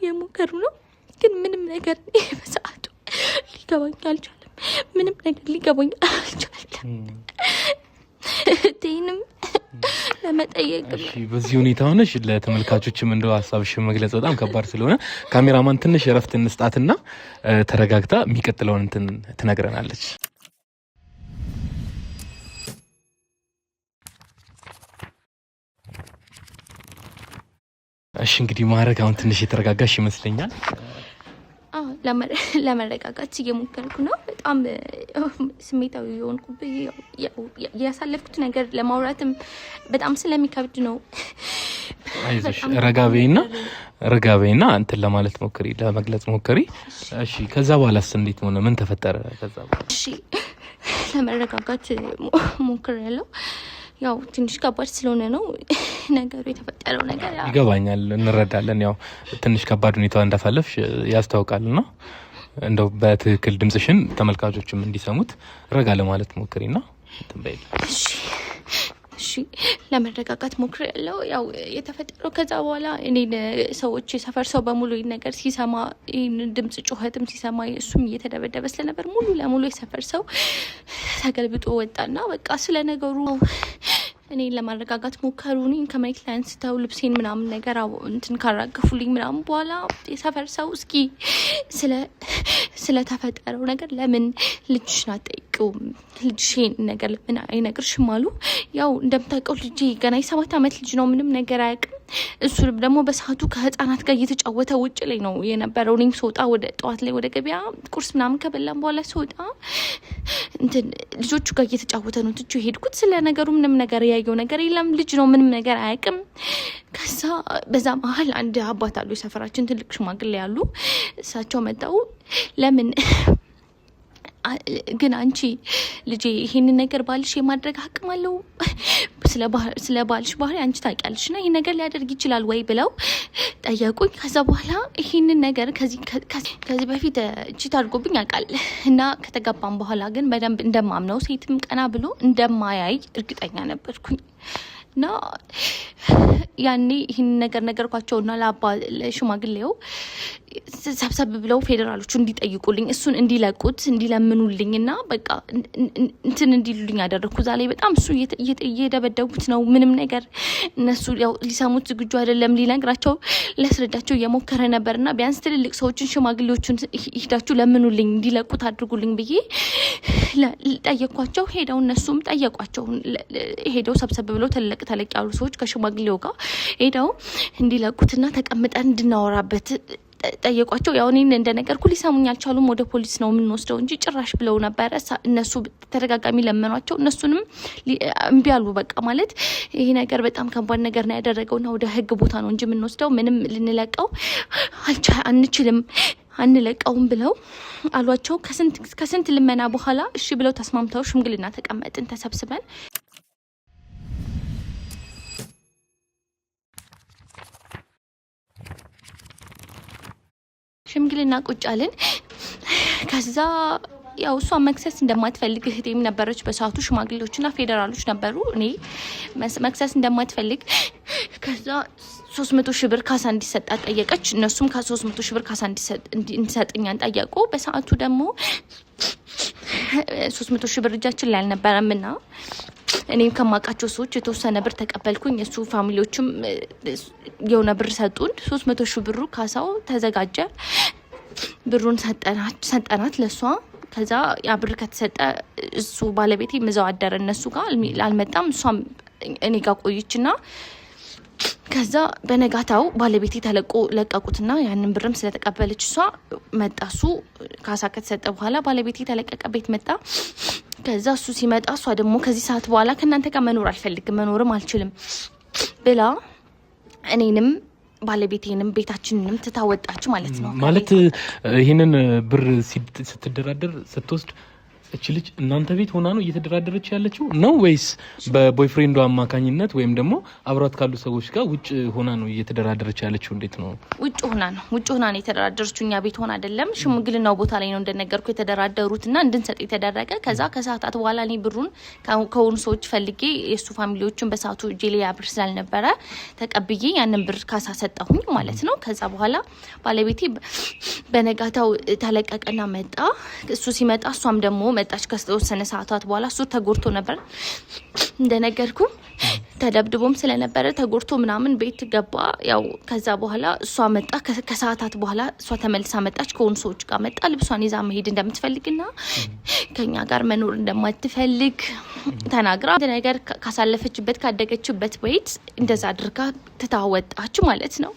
የሞከሩ ነው። ግን ምንም ነገር በሰዓቱ ሊገባኝ አልቻለም። ምንም ነገር ሊገባኝ አልቻለም። እህቴንም ለመጠየቅ በዚህ ሁኔታ ሆነሽ ለተመልካቾችም እንደው ሀሳብሽ መግለጽ በጣም ከባድ ስለሆነ ካሜራማን ትንሽ እረፍት እንስጣትና ተረጋግታ የሚቀጥለውን እንትን ትነግረናለች። እሺ እንግዲህ ማረግ አሁን ትንሽ የተረጋጋሽ ይመስለኛል። ለመረጋጋት እየሞከርኩ ነው። በጣም ስሜታዊ የሆንኩበት ያሳለፍኩት ነገር ለማውራትም በጣም ስለሚከብድ ነው። አይዞሽ ረጋቤና እንትን ለማለት ሞክሪ፣ ለመግለጽ ሞክሪ። እሺ ከዛ በኋላስ እንዴት ሆነ? ምን ተፈጠረ ከዛ በኋላ? እሺ ለመረጋጋት ሞክሬያለሁ። ያው ትንሽ ከባድ ስለሆነ ነው ነገሩ የተፈጠረው ነገር። ይገባኛል፣ እንረዳለን። ያው ትንሽ ከባድ ሁኔታ እንዳሳለፍሽ ያስታውቃልና እንደው በትክክል ድምጽሽን ተመልካቾችም እንዲሰሙት ረጋ ለማለት ሞክሪና እንትን እሺ ለመረጋጋት ሞክሬያለሁ። ያው የተፈጠረው ከዛ በኋላ እኔን ሰዎች የሰፈር ሰው በሙሉ ይሄን ነገር ሲሰማ፣ ይሄን ድምጽ ጩኸትም ሲሰማ እሱም እየተደበደበ ስለነበር ሙሉ ለሙሉ የሰፈር ሰው ተገልብጦ ወጣና በቃ ስለ ነገሩ እኔን ለማረጋጋት ሞከሩ። እኔን ከመሬት ላይ አንስተው ልብሴን ምናምን ነገር እንትን ካራገፉልኝ ምናምን በኋላ የሰፈር ሰው እስኪ ስለተፈጠረው ነገር ለምን ልጅሽን አትጠይቂውም? ልጅሽን ነገር ለምን አይነግርሽም አሉ። ያው እንደምታውቀው ልጄ ገና የ7 ዓመት ልጅ ነው፣ ምንም ነገር አያውቅም። እሱ ደግሞ በሰዓቱ ከህፃናት ጋር እየተጫወተ ውጭ ላይ ነው የነበረው። እኔም ስወጣ ወደ ጠዋት ላይ ወደ ገበያ ቁርስ ምናምን ከበላም በኋላ ስወጣ እንትን ልጆቹ ጋር እየተጫወተ ነው ትቼው ሄድኩት። ስለ ነገሩ ምንም ነገር ያየው ነገር የለም። ልጅ ነው፣ ምንም ነገር አያውቅም። ከዛ በዛ መሀል አንድ አባት አሉ፣ የሰፈራችን ትልቅ ሽማግሌ ያሉ። እሳቸው መጣው ለምን ግን አንቺ ልጄ ይሄንን ነገር ባልሽ የማድረግ አቅም አለው? ስለ ባልሽ ባህሪ አንቺ ታውቂያለሽ እና ይሄን ነገር ሊያደርግ ይችላል ወይ ብለው ጠየቁኝ። ከዛ በኋላ ይሄንን ነገር ከዚህ በፊት ቺት አድርጎብኝ ያውቃል እና ከተጋባም በኋላ ግን በደንብ እንደማምነው ሴትም ቀና ብሎ እንደማያይ እርግጠኛ ነበርኩኝ። እና ያኔ ይህን ነገር ነገርኳቸውና ለሽማግሌው ሰብሰብ ብለው ፌዴራሎቹ እንዲጠይቁልኝ፣ እሱን እንዲለቁት፣ እንዲለምኑልኝ እና በቃ እንትን እንዲሉልኝ ያደረግኩ። እዛ ላይ በጣም እሱ እየደበደቡት ነው። ምንም ነገር እነሱ ያው ሊሰሙት ዝግጁ አይደለም። ሊነግራቸው ሊያስረዳቸው እየሞከረ ነበር እና ቢያንስ ትልልቅ ሰዎችን ሽማግሌዎቹን ሂዳችሁ ለምኑልኝ፣ እንዲለቁት አድርጉልኝ ብዬ ጠየኳቸው። ሄደው እነሱም ጠየቋቸው። ሄደው ሰብሰብ ብለው ተለቅ ያሉ ሰዎች ከሽማግሌው ጋር ሄደው እንዲለቁትና ተቀምጠን እንድናወራበት ጠየቋቸው። ያው እኔን እንደነገርኩ ሊሰሙኝ አልቻሉም። ወደ ፖሊስ ነው የምንወስደው እንጂ ጭራሽ ብለው ነበረ። እነሱ ተደጋጋሚ ለመኗቸው፣ እነሱንም እምቢ አሉ። በቃ ማለት ይሄ ነገር በጣም ከባድ ነገር ነው ያደረገውና ወደ ህግ ቦታ ነው እንጂ የምንወስደው ምንም ልንለቀው አንችልም፣ አንለቀውም ብለው አሏቸው። ከስንት ልመና በኋላ እሺ ብለው ተስማምተው ሽምግልና ተቀመጥን ተሰብስበን። ሽምግልና ቁጭ አልን። ከዛ ያው እሷ መክሰስ እንደማትፈልግ እህቴም ነበረች በሰዓቱ፣ ሽማግሌዎችና ፌዴራሎች ነበሩ። እኔ መክሰስ እንደማትፈልግ ከዛ 300 ሺህ ብር ካሳ እንዲሰጣት ጠየቀች። እነሱም ከ300 ሺህ ብር ካሳ እንዲሰጥኛን ጠየቁ። በሰዓቱ ደግሞ 300 ሺህ ብር እጃችን ላይ አልነበረምና እኔም ከማውቃቸው ሰዎች የተወሰነ ብር ተቀበልኩኝ። የሱ ፋሚሊዎችም የሆነ ብር ሰጡን። 300 ሺህ ብሩ ካሳው ተዘጋጀ። ብሩን ሰጠናት ለሷ። ከዛ ያ ብር ከተሰጠ እሱ ባለቤቴ ምዛው አደረ እነሱ ጋር አልመጣም። እሷም እኔ ጋር ቆይችና ከዛ በነጋታው ባለቤቴ ለቀቁትና ያንን ብርም ስለተቀበለች እሷ መጣ። እሱ ካሳ ከተሰጠ በኋላ ባለቤቴ ተለቀቀ፣ ቤት መጣ። ከዛ እሱ ሲመጣ እሷ ደግሞ ከዚህ ሰዓት በኋላ ከእናንተ ጋር መኖር አልፈልግም፣ መኖርም አልችልም ብላ እኔንም ባለቤቴንም ቤታችንንም ትታወጣች ማለት ነው። ማለት ይሄንን ብር ስትደራደር ስትወስድ እቺ ልጅ እናንተ ቤት ሆና ነው እየተደራደረች ያለችው ነው ወይስ በቦይፍሬንዷ አማካኝነት ወይም ደግሞ አብራት ካሉ ሰዎች ጋር ውጭ ሆና ነው እየተደራደረች ያለችው? እንዴት ነው? ውጭ ሆና ነው የተደራደረችው። እኛ ቤት ሆና አይደለም። ሽምግልናው ቦታ ላይ ነው እንደነገርኩ የተደራደሩትና እንድንሰጥ የተደረገ። ከዛ ከሰዓታት በኋላ እኔ ብሩን ከሆኑ ሰዎች ፈልጌ የሱ ፋሚሊዎችን በሰዓቱ እጄ ላይ ብር ስላልነበረ ተቀብዬ ያንን ብር ካሳ ሰጠሁኝ ማለት ነው። ከዛ በኋላ ባለቤቴ በነጋታው ተለቀቀና መጣ። እሱ ሲመጣ እሷም ደግሞ መጣች ከተወሰነ ሰዓታት በኋላ። እሱ ተጎርቶ ነበር እንደነገርኩ ተደብድቦም ስለነበረ ተጎርቶ ምናምን ቤት ገባ። ያው ከዛ በኋላ እሷ መጣ። ከሰዓታት በኋላ እሷ ተመልሳ መጣች። ከሆኑ ሰዎች ጋር መጣ። ልብሷን ይዛ መሄድ እንደምትፈልግና ከኛ ጋር መኖር እንደማትፈልግ ተናግራ ነገር ካሳለፈችበት ካደገችበት ቤት እንደዛ አድርጋ ትታወጣች ማለት ነው።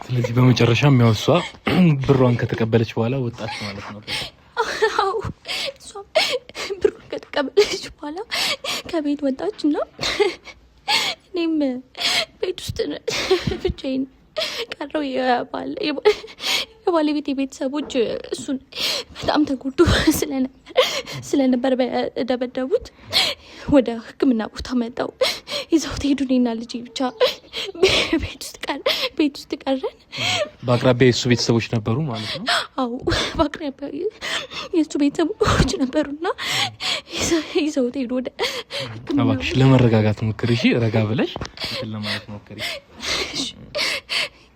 ስለዚህ በመጨረሻ የሚያወሷ ብሯን ከተቀበለች በኋላ ወጣች ማለት ነው። አዎ እሷ ብሩን ከተቀበለች በኋላ ከቤት ወጣችና እኔም ቤት ውስጥ ብቻዬን ቀረው። የባለቤቴ ቤተሰቦች እሱን በጣም ተጎዱ ስለነበር በደበደቡት ወደ ሕክምና ቦታ መጣው። ይዘውት ሄዱ። እኔና ልጄ ብቻ ቤት ውስጥ ቀረን። በአቅራቢያ የሱ ቤተሰቦች ነበሩ ማለት ነው? አዎ በአቅራቢያ የሱ ቤተሰቦች ነበሩና ይዘውት ሄዱ ወደ ሕክምና። እባክሽ ለመረጋጋት ሞክሪ፣ እሺ? ረጋ ብለሽ እንትን ለማለት ሞክሪ።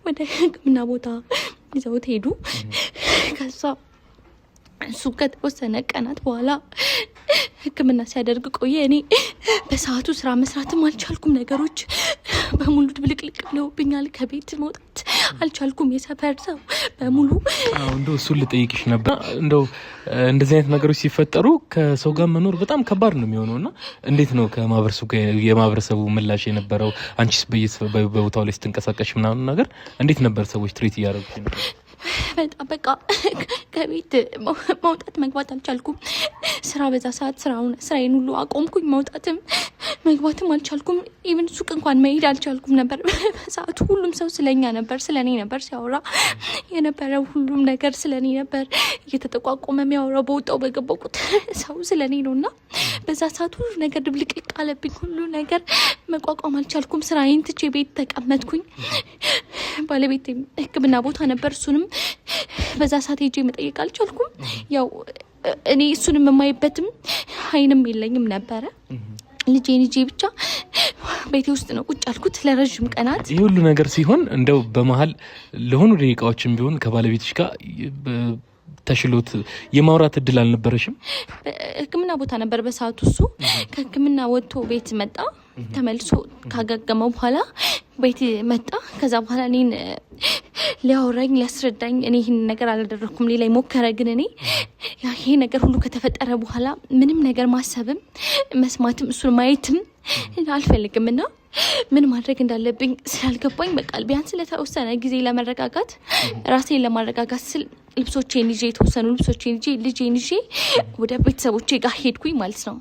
ወደ ሕክምና ቦታ ይዘውት ሄዱ። ከዛ እሱ ከተወሰነ ቀናት በኋላ ሕክምና ሲያደርግ ቆየ። እኔ በሰዓቱ ስራ መስራትም አልቻልኩም። ነገሮች በሙሉ ድብልቅልቅ ብለውብኛል። ከቤት መውጣት አልቻልኩም። የሰፈር ሰው በሙሉ እንደው እሱን ልጠይቅሽ ነበር። እንደው እንደዚህ አይነት ነገሮች ሲፈጠሩ ከሰው ጋር መኖር በጣም ከባድ ነው የሚሆነውና እንዴት ነው የማህበረሰቡ ምላሽ የነበረው? አንቺስ በቦታው ላይ ስትንቀሳቀሽ ምናምን ነገር እንዴት ነበር ሰዎች ትሪት እያደረጉሽ ነበር? በጣም በቃ ከቤት መውጣት መግባት አልቻልኩም። ስራ በዛ ሰዓት ስራዬን ሁሉ አቆምኩኝ። መውጣትም መግባትም አልቻልኩም። ኢቭን ሱቅ እንኳን መሄድ አልቻልኩም ነበር። በሰዓቱ ሁሉም ሰው ስለኛ ነበር፣ ስለኔ ነበር ሲያወራ የነበረው። ሁሉም ነገር ስለኔ ነበር እየተጠቋቆመ የሚያወራው። በወጣው በገባው ቁጥር ሰው ስለኔ ነውና በዛ ሰዓት ሁሉ ነገር ድብልቅልቅ አለብኝ። ሁሉ ነገር መቋቋም አልቻልኩም። ስራዬን ትቼ ቤት ተቀመጥኩኝ። ባለቤቴ ሕክምና ቦታ ነበር። እሱንም በዛ ሰዓት ሄጄ መጠየቅ አልቻልኩም። ያው እኔ እሱንም የማይበትም አይንም የለኝም ነበረ። ልጄን ብቻ ቤቴ ውስጥ ነው ቁጭ አልኩት ለረጅም ቀናት። ይህ ሁሉ ነገር ሲሆን እንደው በመሀል ለሆኑ ደቂቃዎችም ቢሆን ከባለቤትሽ ጋር ተሽሎት የማውራት እድል አልነበረሽም? ሕክምና ቦታ ነበር በሰዓቱ። እሱ ከሕክምና ወጥቶ ቤት መጣ። ተመልሶ ካገገመው በኋላ ቤት መጣ። ከዛ በኋላ እኔን ሊያወራኝ ሊያስረዳኝ፣ እኔ ይህን ነገር አላደረኩም ሌላ ሞከረ። ግን እኔ ይሄ ነገር ሁሉ ከተፈጠረ በኋላ ምንም ነገር ማሰብም መስማትም እሱን ማየትም አልፈልግም እና ምን ማድረግ እንዳለብኝ ስላልገባኝ በቃ ቢያንስ ለተወሰነ ጊዜ ለመረጋጋት ራሴን ለማረጋጋት ስል የተወሰኑ ልብሶቼን ይዤ ልጄን ይዤ ወደ ቤተሰቦቼ ጋር ሄድኩኝ ማለት ነው።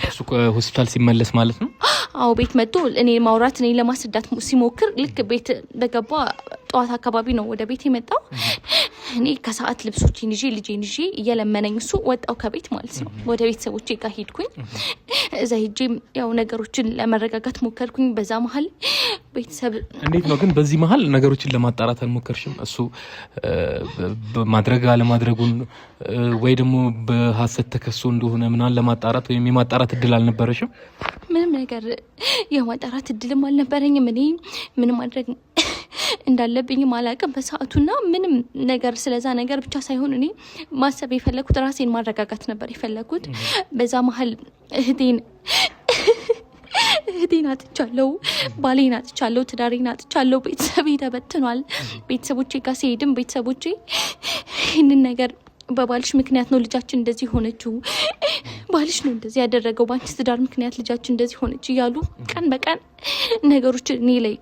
እሱ ከሆስፒታል ሲመለስ ማለት ነው? አዎ ቤት መጥቶ እኔ ማውራት እኔ ለማስረዳት ሲሞክር ልክ ቤት በገባ ጠዋት አካባቢ ነው ወደ ቤት የመጣው። እኔ ከሰዓት ልብሶቼን ይዤ ልጄን ይዤ እየለመነኝ እሱ ወጣው ከቤት ማለት ነው። ወደ ቤተሰቦቼ ጋር ሄድኩኝ። እዛ ሄጄ ያው ነገሮችን ለመረጋጋት ሞከርኩኝ። በዛ መሀል ቤተሰብ እንዴት ነው ግን በዚህ መሀል ነገሮችን ለማጣራት አልሞከርሽም? እሱ ማድረግ አለማድረጉን ወይ ደግሞ በሐሰት ተከሶ እንደሆነ ምናምን ለማጣራት ወይም የማጣራት እድል አልነበረሽም? ምንም ነገር የማጣራት እድልም አልነበረኝም። እኔ ምንም ማድረግ እንዳለብኝም አላውቅም በሰዓቱና ምንም ነገር ስለዛ ነገር ብቻ ሳይሆን እኔ ማሰብ የፈለኩት ራሴን ማረጋጋት ነበር የፈለኩት። በዛ መሀል እህቴን አጥቻለሁ፣ ባሌን አጥቻለሁ፣ ትዳሬን አጥቻለሁ። ቤተሰቤ ተበትኗል። ቤተሰቦቼ ጋር ሲሄድም ቤተሰቦቼ ይህንን ነገር በባልሽ ምክንያት ነው ልጃችን እንደዚህ ሆነችው፣ ባልሽ ነው እንደዚህ ያደረገው፣ ባንቺ ትዳር ምክንያት ልጃችን እንደዚህ ሆነች እያሉ ቀን በቀን ነገሮች እኔ ላይ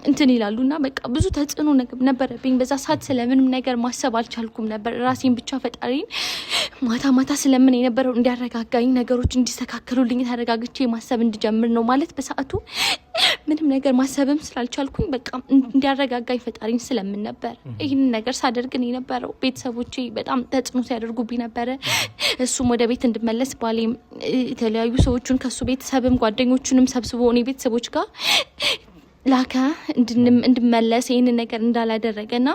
እንትን ይላሉና በቃ ብዙ ተጽዕኖ ነበረብኝ በዛ ሰዓት። ስለምንም ነገር ማሰብ አልቻልኩም ነበር። ራሴን ብቻ ፈጣሪን ማታ ስለምን የነበረው እንዲያረጋጋኝ፣ ነገሮች እንዲስተካከሉልኝ፣ ተረጋግቼ ማሰብ እንድጀምር ነው ማለት በሰዓቱ ምንም ነገር ማሰብም ስላልቻልኩኝ በቃ እንዲያረጋጋኝ ፈጣሪን ስለምን ነበር ይህን ነገር ሳደርግ ነው የነበረው። ቤተሰቦቼ በጣም ተጽዕኖ ሲያደርጉብኝ ነበረ። እሱም ወደ ቤት እንድመለስ ባሌም የተለያዩ ሰዎችን ከሱ ቤተሰብም ጓደኞቹንም ሰብስቦ እኔ ቤተሰቦች ጋር ላካ እንድመለስ ይህንን ነገር እንዳላደረገና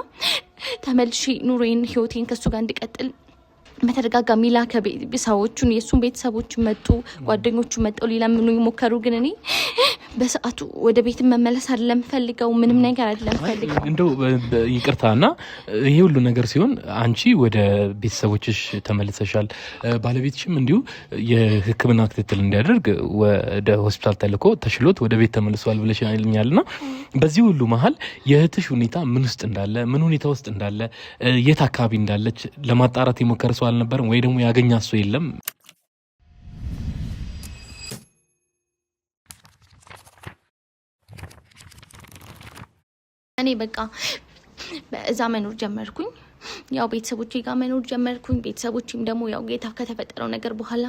ተመልሼ ኑሮዬን ህይወቴን ከሱ ጋር እንድቀጥል በተደጋጋሚ ላከ። ሰዎቹን የሱን ቤተሰቦች መጡ፣ ጓደኞቹ መጠው ሊለምኑኝ ሞከሩ። ግን እኔ በሰዓቱ ወደ ቤት መመለስ አይደለም ፈልገው ምንም ነገር አይደለም ፈልገው እንደው ይቅርታና ይሄ ሁሉ ነገር ሲሆን አንቺ ወደ ቤተሰቦችሽ ተመልሰሻል። ባለቤትሽም እንዲሁ የሕክምና ክትትል እንዲያደርግ ወደ ሆስፒታል ተልኮ ተሽሎት ወደ ቤት ተመልሷል ብለሽኛልና በዚህ ሁሉ መሀል የእህትሽ ሁኔታ ምን ውስጥ እንዳለ ምን ሁኔታ ውስጥ እንዳለ የት አካባቢ እንዳለች ለማጣራት የሞከረ ሰው አልነበረም ወይ ደግሞ ያገኛ ሰው የለም? እኔ በቃ እዛ መኖር ጀመርኩኝ። ያው ቤተሰቦቼ ጋር መኖር ጀመርኩኝ። ቤተሰቦቼም ደግሞ ያው ጌታ ከተፈጠረው ነገር በኋላ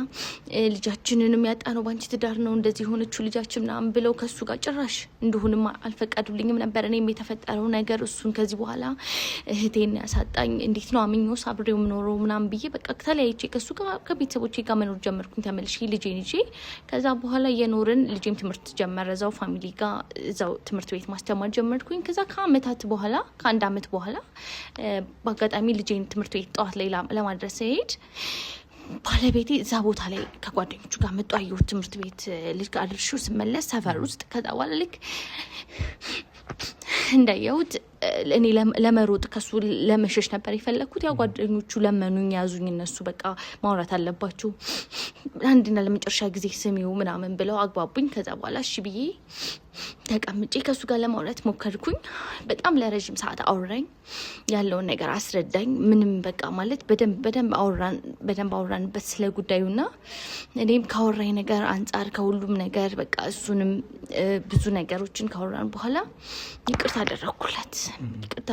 ልጃችንንም ያጣነው ባንቺ ትዳር ነው እንደዚህ ሆነችው ልጃችን ምናምን ብለው ከሱ ጋር ጭራሽ እንደሆነም አልፈቀዱልኝም ነበር። እኔም የተፈጠረው ነገር እሱን ከዚህ በኋላ እህቴን ያሳጣኝ እንዴት ነው አምኞስ አብሬው ምኖረው ምናምን ብዬ በቃ ተለያይቼ ከሱ ጋር ከቤተሰቦቼ ጋር መኖር ጀመርኩኝ። ተመልሼ ልጄን ይዤ ከዛ በኋላ የኖርን ልጄም ትምህርት ጀመረ እዛው ፋሚሊ ጋር እዛው ትምህርት ቤት ማስተማር ጀመርኩኝ። ከዛ ከአመታት በኋላ ከአንድ አመት በኋላ አጋጣሚ ልጄን ትምህርት ቤት ጠዋት ላይ ለማድረስ ሄድ ባለቤቴ እዛ ቦታ ላይ ከጓደኞቹ ጋር መጡ። አየሁት ትምህርት ቤት ልጅ ጋር አድርሼው ስመለስ ሰፈር ውስጥ ከዛ በኋላ ልክ እንዳየሁት እኔ ለመሮጥ ከሱ ለመሸሽ ነበር የፈለኩት። ያው ጓደኞቹ ለመኑኝ፣ ያዙኝ። እነሱ በቃ ማውራት አለባችሁ አንድና ለመጨረሻ ጊዜ ስሚው ምናምን ብለው አግባቡኝ። ከዛ በኋላ እሺ ብዬ ተቀምጬ ከሱ ጋር ለማውራት ሞከርኩኝ። በጣም ለረጅም ሰዓት አወራኝ፣ ያለውን ነገር አስረዳኝ። ምንም በቃ ማለት በደንብ አወራንበት ስለ ጉዳዩና እኔም ካወራኝ ነገር አንጻር ከሁሉም ነገር በቃ እሱንም ብዙ ነገሮችን ካወራን በኋላ ይቅርታ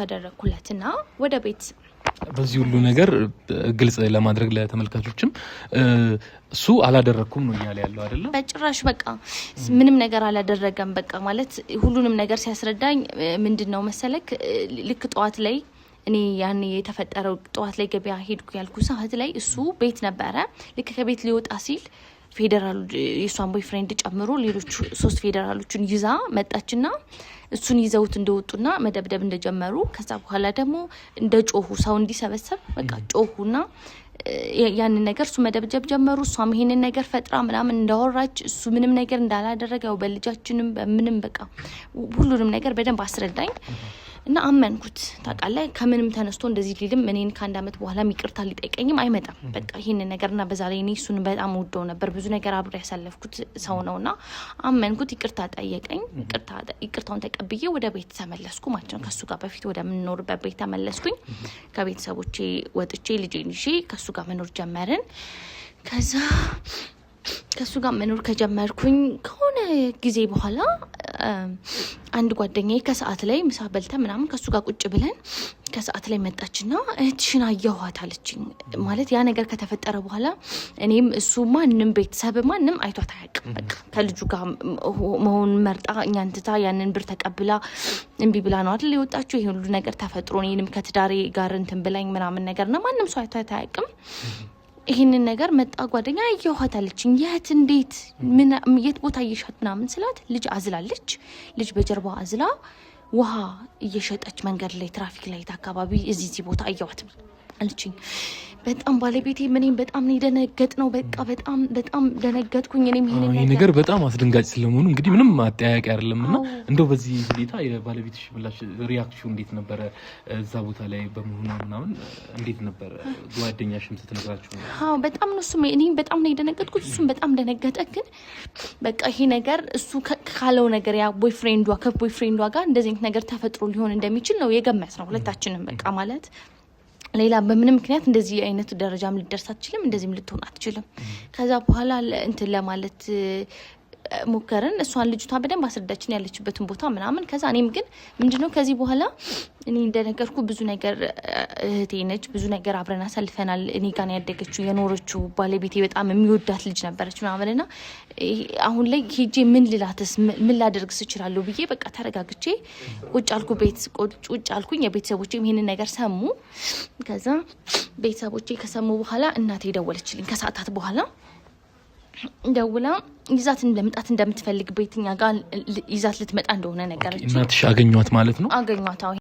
አደረኩለትና ወደ ቤት በዚህ ሁሉ ነገር ግልጽ ለማድረግ ለተመልካቾችም እሱ አላደረኩም ነው እያለ ያለው አይደለም። በጭራሽ በቃ ምንም ነገር አላደረገም። በቃ ማለት ሁሉንም ነገር ሲያስረዳኝ ምንድነው መሰለክ ልክ ጠዋት ላይ እኔ ያኔ የተፈጠረው ጠዋት ላይ ገበያ ሄድኩ ያልኩ ሰዓት ላይ እሱ ቤት ነበረ። ልክ ከቤት ሊወጣ ሲል ፌደራል የሷን ቦይፍሬንድ ጨምሮ ሌሎች 3 ፌደራሎችን ይዛ መጣችና እሱን ይዘውት እንደወጡና መደብደብ እንደጀመሩ ከዛ በኋላ ደግሞ እንደ ጮሁ ሰው እንዲሰበሰብ በቃ ጮሁና ያንን ነገር እሱ መደብደብ ጀመሩ። እሷም ይሄንን ነገር ፈጥራ ምናምን እንዳወራች እሱ ምንም ነገር እንዳላደረገው በልጃችንም በምንም በቃ ሁሉንም ነገር በደንብ አስረዳኝ እና አመንኩት። ታውቃለህ ከምንም ተነስቶ እንደዚህ ሊልም እኔን ከአንድ አመት በኋላ ይቅርታ ሊጠይቀኝም አይመጣም። በቃ ይሄንን ነገርና በዛ ላይ እኔ እሱን በጣም ወደው ነበር። ብዙ ነገር አብሬ ያሳለፍኩት ሰው ነውና አመንኩት። ይቅርታ ጠየቀኝ። ይቅርታውን ተቀብዬ ወደ ቤት ተመለስኩ ማለት ነው። ከሱ ጋር በፊት ወደ ምንኖርበት ቤት ተመለስኩኝ። ከቤተሰቦቼ ወጥቼ ልጄን ይዤ ከሱ ጋር መኖር ጀመርን። ከዛ ከሱ ጋር መኖር ከጀመርኩኝ ከሆነ ጊዜ በኋላ አንድ ጓደኛዬ ከሰዓት ላይ ምሳ በልተ ምናምን ከሱ ጋር ቁጭ ብለን ከሰዓት ላይ መጣችና እህትሽን አየኋት አለችኝ። ማለት ያ ነገር ከተፈጠረ በኋላ እኔም እሱ ማንም ቤተሰብ ማንም አይቷት አያውቅም። በቃ ከልጁ ጋር መሆን መርጣ እኛን ትታ ያንን ብር ተቀብላ እምቢ ብላ ነው አይደል የወጣችው። ይሄ ሁሉ ነገር ተፈጥሮ እኔንም ከትዳሬ ጋር እንትን ብላኝ ምናምን ነገርና ማንም ሰው አይቷት አያውቅም። ይሄንን ነገር መጣ ጓደኛ አየኋት አለችኝ። የት እንዴት የት ቦታ እየሻት ምናምን ስላት ልጅ አዝላለች። ልጅ በጀርባ አዝላ ውሃ እየሸጠች መንገድ ላይ ትራፊክ ላይት አካባቢ እዚህ ቦታ አየኋት አለችኝ። በጣም ባለቤቴ ምንም በጣም ነው የደነገጥነው። በቃ በጣም ደነገጥኩኝ። እኔም ይሄ ነገር በጣም አስደንጋጭ ስለሆነ እንግዲህ ምንም አጠያያቂ አይደለምና እንደው በዚህ ሁኔታ የባለቤትሽ ብላሽ ሪአክሽን እንዴት ነበረ? እዛ ቦታ ላይ በመሆኑ ምናምን እንዴት ነበረ? ጓደኛሽም ስትነግራችሁ? አዎ በጣም ነው እሱም እኔም በጣም ነው የደነገጥኩት። እሱም በጣም ደነገጠ። ግን በቃ ይሄ ነገር እሱ ካለው ነገር ያ ቦይፍሬንዷ ጋር እንደዚህ ነገር ተፈጥሮ ሊሆን እንደሚችል ነው የገመት ነው ሁለታችንም። በቃ ማለት ሌላ በምንም ምክንያት እንደዚህ አይነት ደረጃም ልደርስ አትችልም እንደዚህም ልትሆን አትችልም ከዛ በኋላ እንትን ለማለት ሞከረን እሷን ልጅቷ በደንብ አስረዳችን ያለችበትን ቦታ ምናምን ከዛ እኔም ግን ምንድነው ከዚህ በኋላ እኔ እንደነገርኩ ብዙ ነገር እህቴ ነች ብዙ ነገር አብረን አሳልፈናል እኔ ጋር ያደገችው የኖረችው ባለቤቴ በጣም የሚወዳት ልጅ ነበረች ምናምንና አሁን ላይ ሄጄ ምን ልላትስ ምን ላደርግስ እችላለሁ ብዬ በቃ ተረጋግቼ ቁጭ አልኩ ቤት ቁጭ አልኩኝ የቤተሰቦቼም ይሄንን ነገር ሰሙ ከዛ ቤተሰቦቼ ከሰሙ በኋላ እናቴ ደወለችልኝ ከሰዓታት በኋላ ደውላ ይዛት እንደምትፈልግ ቤትኛ ጋር ይዛት ልትመጣ እንደሆነ ነገረች እናትሽ አገኘዋት ማለት ነው አገኘዋት አዎ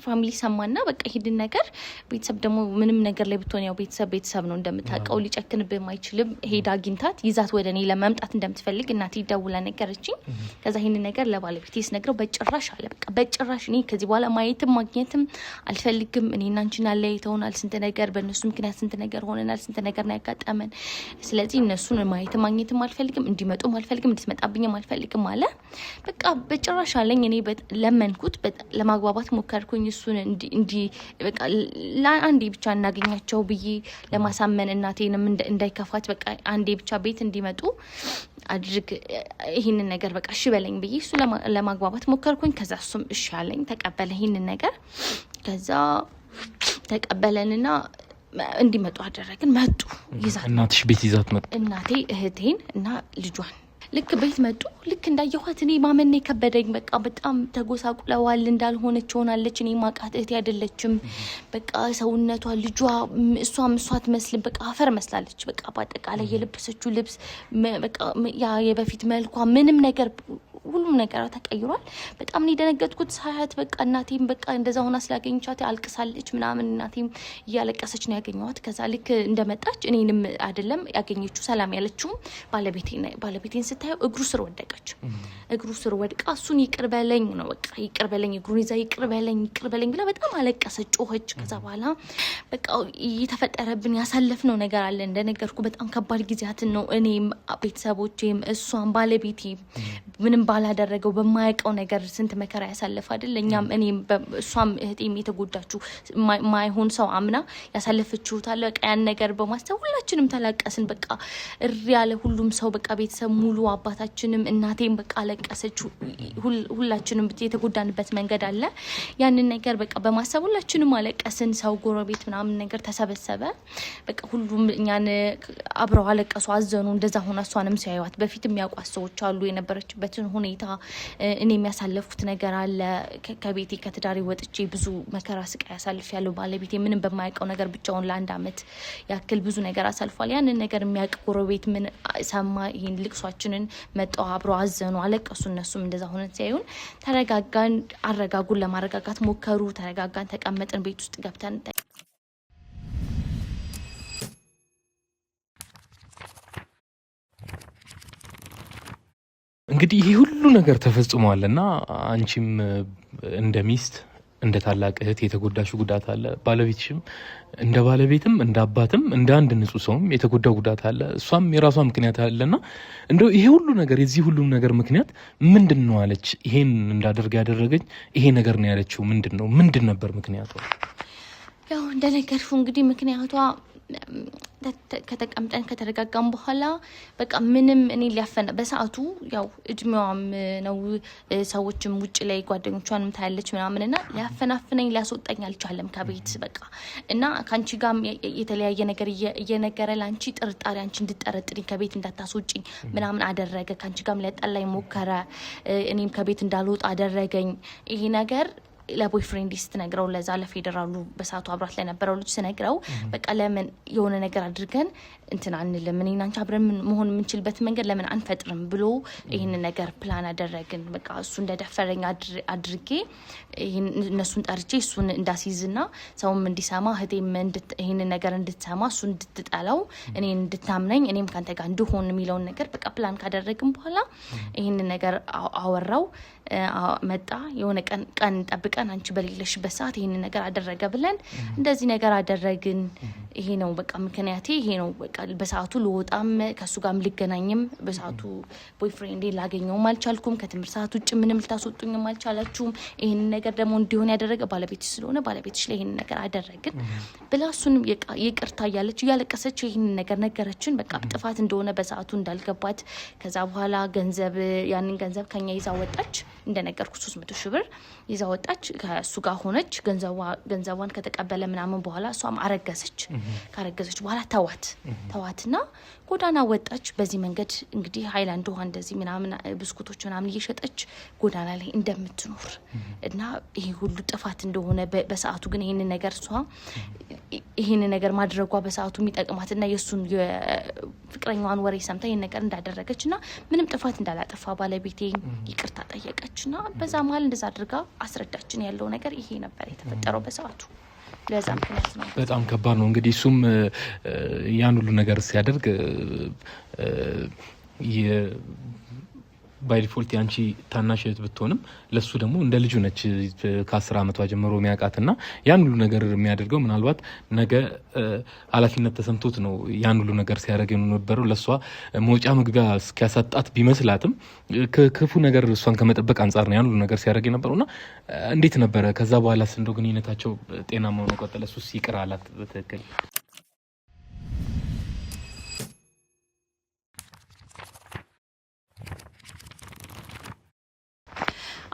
ፋሚሊ ሰማና በቃ ሄድን ነገር ቤተሰብ ደግሞ ምንም ነገር ላይ ብትሆን ያው ቤተሰብ ነው እንደምታውቀው ሊጨክንብህ ማይችልም ሄዳ አግኝታት ይዛት ወደኔ ለማምጣት እንደምትፈልግ እናቴ ደውላ ነገረችኝ ከዛ ይሄን ነገር ለባለቤቴ ስነግረው በጭራሽ አለ በቃ በጭራሽ እኔ ከዚህ በኋላ ማየትም ማግኘትም አልፈልግም እኔና አንቺን አለያይተውናል ስንት ነገር በእነሱ ምክንያት ስንት ነገር ሆነናል ስንት ነገር ነው ያጋጠመን ስለዚህ እነሱን ማየትም ማግኘትም አልፈልግም እንዲመጡም አልፈልግም እንድትመጣብኝም አልፈልግም አለ በቃ በጭራሽ አለኝ እኔ ለመንኩት ለማግባባት ሞከርኩኝ እሱን እንዲ በቃ ለአንዴ ብቻ እናገኛቸው ብዬ ለማሳመን እናቴንም እንዳይከፋት በቃ አንዴ ብቻ ቤት እንዲመጡ አድርግ ይሄንን ነገር በቃ እሺ በለኝ ብዬ እሱ ለማግባባት ሞከርኩኝ ከዛ እሱም እሺ አለኝ ተቀበለ ይሄንን ነገር ከዛ ተቀበለንና እንዲመጡ አደረግን መጡ ይዛት እናትሽ ቤት ይዛት መጡ እናቴ እህቴን እና ልጇን ልክ ቤት መጡ ልክ እንዳየኋት እኔ ማመን ከበደኝ በቃ በጣም ተጎሳቁለዋል እንዳልሆነች ሆናለች እኔ ማቃት እህቴ አይደለችም በቃ ሰውነቷ ልጇ እሷም እሷት መስል በቃ አፈር መስላለች በቃ በአጠቃላይ የለበሰችው ልብስ በቃ ያ የበፊት መልኳ ምንም ነገር ሁሉም ነገር ተቀይሯል በጣም ነው ደነገጥኩት ሳያት በቃ እናቴም በቃ እንደዛ ሆና ስላገኘቻት አልቅሳለች ምናምን እናቴም እያለቀሰች ነው ያገኘዋት ከዛ ልክ እንደመጣች እኔንም አይደለም ያገኘችው ሰላም ያለችው ባለቤቴን ስታየው እግሩ ስር ወደቀች እግሩ ስር ወድቃ እሱን ይቅርበለኝ ነው በቃ ይቅርበለኝ እግሩን ይዛ ይቅርበለኝ ብላ በጣም አለቀሰች ጮኸች ከዛ በኋላ በቃ የተፈጠረብን ያሳለፍነው ነገር አለ እንደነገርኩ በጣም ከባድ ጊዜያትን ነው እኔም ቤተሰቦቼም እሷም ባለቤቴ ምንም ባላደረገው በማያውቀው ነገር ስንት መከራ ያሳለፈ አይደል እኛም እኔም እሷም እህቴም የተጎዳችሁ ማይሆን ሰው አምና ያሳለፈችው ታለ በቃ ያን ነገር በማስተው ሁላችንም ተላቀስን በቃ ያለ ሁሉም ሰው በቃ ቤተሰብ ሙሉ አባታችንም እናቴም በቃ አለቀሰች ሁላችንም የተጎዳንበት መንገድ አለ ያንን ነገር በቃ በማስተው ሁላችንም አለቀስን ሰው ጎረቤት ምናምን ነገር ተሰበሰበ በቃ ሁሉም እኛን አብረው አለቀሱ አዘኑ እንደዛ ሆነ እሷንም ሲያዩት በፊትም ያውቋት ሰዎች አሉ የነበረችበትን ሁኔታ እኔ የሚያሳለፉት ነገር አለ ከቤቴ ከትዳሬ ወጥቼ ብዙ መከራ ስቃይ ያሳልፍ ያለው ባለቤቴ ምንም በማያውቀው ነገር ብቻውን ለአንድ አመት ያክል ብዙ ነገር አሳልፏል ያንን ነገር የሚያውቅ ጎረቤት ምን ሰማ ይሄን ልቅሷችንን መጣው አብረው አዘኑ አለቀሱ እነሱም እንደዛ ሆነ ሲያዩን ተረጋጋን አረጋጉን ለማረጋጋት ሞከሩ ተረጋጋን ተቀመጥን ቤት ውስጥ ገብተን እንግዲህ ይሄ ሁሉ ነገር ተፈጽሟልና አንቺም እንደ ሚስት እንደ ታላቅ እህት የተጎዳሽው ጉዳት አለ ባለቤትሽም እንደ ባለቤትም እንደ አባትም እንደ አንድ ንጹህ ሰውም የተጎዳው ጉዳት አለ እሷም የራሷ ምክንያት አለና እንደው ይሄ ሁሉ ነገር የዚህ ሁሉ ነገር ምክንያት ምንድነው አለች ይሄን እንዳደርግ ያደረገኝ ይሄ ነገር ነው ያለችው ምንድን ነበር ምክንያቷ ያው እንደነገርኩ እንግዲህ ምክንያቷ ከተቀምጠን ከተረጋጋም በኋላ በቃ ምንም እኔ ሊያፈና በሰዓቱ ያው እድሜዋም ነው ሰዎችም ውጭ ላይ ጓደኞቿንም ታያለች ምናምንና ሊያፈናፍነኝ ሊያስወጣኝ አልቻለም ከቤት በቃ እና ካንቺ ጋም የተለያየ ነገር እየነገረ ላንቺ ጥርጣሬ አንቺ እንድትጠረጥሪኝ ከቤት እንዳታስወጪኝ ምናምን አደረገ ካንቺ ጋም ሊያጣላኝ ሞከረ እኔም ከቤት እንዳልወጣ አደረገኝ ይሄ ነገር ለቦይፍሬንድ ስትነግረው ለዛ ለፌደራሉ በሳቱ አብራት ላይ ነበረው ልጅ ስነግረው በቃ ለምን የሆነ ነገር አድርገን እንትን አንልም እኔና አንቺ አብረን መሆን የምንችልበት መንገድ ለምን አንፈጥርም ብሎ ይሄን ነገር ፕላን አደረግን በቃ እሱ እንደደፈረኝ አድርጌ እነሱን ጠርቼ እሱን እንዳስይዝና ሰውም እንዲሰማ እህቴም ይሄን ነገር እንድትሰማ እሱ እንድትጠላው እኔን እንድታምነኝ እኔም ካንተ ጋር እንደሆን የሚለውን ነገር በቃ ፕላን ካደረግን በኋላ ይሄን ነገር አወራው መጣ የሆነ ቀን ጠብቀን አንቺ በሌለሽበት ሰዓት ይሄን ነገር አደረገ ብለን እንደዚህ ነገር አደረግን ይሄ ነው በቃ ምክንያቴ ይሄ ነው በቃ በሰዓቱ ልወጣም ከሱ ጋርም ልገናኝም በሰዓቱ ቦይፍሬንድ ላገኘውም አልቻልኩም ከትምህርት ሰዓት ውጭ ምንም ልታስወጡኝም አልቻላችሁም ይሄን ነገር ደግሞ እንዲሆን ያደረገ ባለቤትሽ ስለሆነ ባለቤትሽ ላይ ይሄን ነገር አደረግን ብላ እሱንም ይቅርታ እያለቀሰች ይሄን ነገር ነገረችን በቃ ጥፋት እንደሆነ በሰዓቱ እንዳልገባት ከዛ በኋላ ገንዘብ ያንን ገንዘብ ከኛ ይዛ ወጣች እንደነገርኩ 300,000 ብር ይዛ ወጣች ከሱ ጋር ሆነች ገንዘቧን ከተቀበለ ምናምን በኋላ እሷም አረገዘች ካረገዘች በኋላ ተዋትና ጎዳና ወጣች በዚህ መንገድ እንግዲህ ሃይላንድ ውሃ እንደዚህ ምናምን ብስኩቶች ምናምን እየሸጠች ጎዳና ላይ እንደምትኖር እና ይሄ ሁሉ ጥፋት እንደሆነ በሰዓቱ ግን ይሄን ነገር እሷ ይሄን ነገር ማድረጓ በሰዓቱ የሚጠቅማትና የሱን የፍቅረኛዋን ወሬ ሰምታ ይሄን ነገር እንዳደረገችና ምንም ጥፋት እንዳላጠፋ ባለቤቴ ይቅርታ ጠየቀችና በዛ መሀል እንደዛ አድርጋ አስረዳችን ያለው ነገር ይሄ ነበር የተፈጠረው በሰዓቱ ለዛ ምክንያት ነው በጣም ከባድ ነው እንግዲህ እሱም ያን ሁሉ ነገር ሲያደርግ ባይ ዲፎልት ያንቺ ታናሽ እህት ብትሆንም ለሱ ደግሞ እንደ ልጁ ነች ከ10 አመቷ ጀምሮ የሚያውቃትና ያን ሁሉ ነገር የሚያደርገው ምናልባት ነገ ኃላፊነት ተሰምቶት ነው ያን ሁሉ ነገር ሲያደርግ የነበረው ለሷ መውጫ መግቢያ እስኪያሳጣት ቢመስላትም ክፉ ነገር እሷን ከመጠበቅ አንፃር ነው ያን ሁሉ ነገር ሲያደርግ የነበረውና እንዴት ነበረ ከዛ በኋላ እንደው ግንኙነታቸው ጤናማ ሆኖ ቀጠለ እሱስ ይቅር አላት በትክክል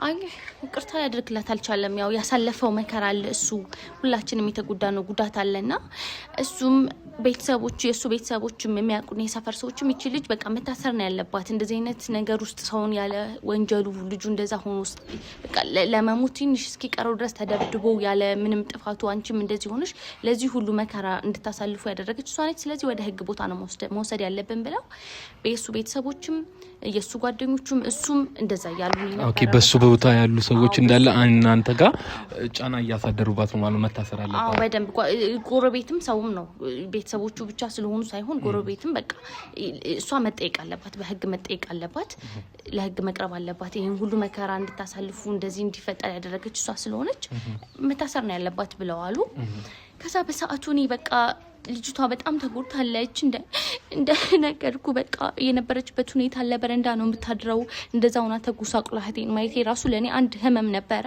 አይ ይቅርታ ያድርግላት አልቻለም ያው ያሳለፈው መከራ አለ እሱ ሁላችንም የተጎዳነው ጉዳት አለና እሱም ቤተሰቦች የሱ ቤተሰቦችም የሚያውቁን የሰፈር ሰዎችም እቺ ልጅ በቃ መታሰር ነው ያለባት እንደዚህ አይነት ነገር ውስጥ ሰውን ያለ ወንጀሉ ልጁ እንደዛ ሆኖ በቃ ለመሞት ትንሽ እስኪቀረው ድረስ ተደብድቦ ያለ ምንም ጥፋቱ አንቺም እንደዚህ ሆነሽ ለዚህ ሁሉ መከራ እንድታሳልፉ ያደረገች እሷ ነች ስለዚህ ወደ ህግ ቦታ ነው መውሰድ ያለብን ብለው በሱ ቤተሰቦችም የሱ ጓደኞቹም እሱም እንደዛ ያሉ ነው ኦኬ በሱ ቦታ ያሉ ሰዎች እንዳለ እናንተ ጋር ጫና እያሳደሩባት ነው ማለት መታሰር አለባት አዎ በደንብ ጎረቤትም ሰውም ነው ቤተሰቦቹ ብቻ ስለሆኑ ሳይሆን ጎረቤትም በቃ እሷ መጠየቅ አለባት በህግ መጠየቅ አለባት ለህግ መቅረብ አለባት ይሄን ሁሉ መከራ እንድታሳልፉ እንደዚህ እንዲፈጠር ያደረገች እሷ ስለሆነች መታሰር ነው ያለባት ብለው አሉ ከዛ በሰዓቱ እኔ በቃ ልጅቷ በጣም ተጎድታለች እንደ ነገርኩ በቃ የነበረችበት ሁኔታ ለበረንዳ ነው የምታድረው እንደዛውና ተጉሳቁላህቴን ማየቴ ራሱ ለኔ አንድ ህመም ነበረ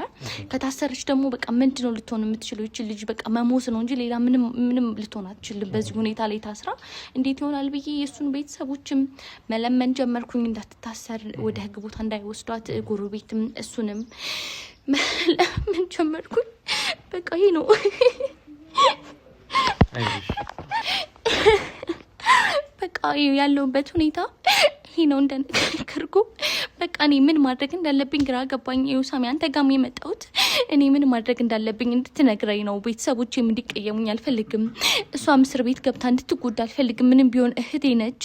ከታሰረች ደግሞ በቃ ምንድነው ልትሆን የምትችለው እቺ ልጅ በቃ መሞት ነው እንጂ ሌላ ምንም ልትሆን አትችልም በዚህ ሁኔታ ላይ ታስራ እንዴት ይሆናል ብዬ የሱን ቤተሰቦችም መለመን ጀመርኩኝ እንዳትታሰር ወደ ህግ ቦታ እንዳይወስዷት ጎረቤትም እሱንም ምን ጀመርኩኝ በቃ ይሄ ነው በቃ ያለውበት ሁኔታ ይሄ ነው እንደነገርኩ በቃ እኔ ምን ማድረግ እንዳለብኝ ግራ ገባኝ የውሳሚ አንተ ጋር የመጣሁት እኔ ምን ማድረግ እንዳለብኝ እንድትነግረኝ ነው ቤተሰቦቼም እንዲቀየሙኝ አልፈልግም እሷ እስር ቤት ገብታ እንድትጎዳ አልፈልግም ምንም ቢሆን እህቴ ነች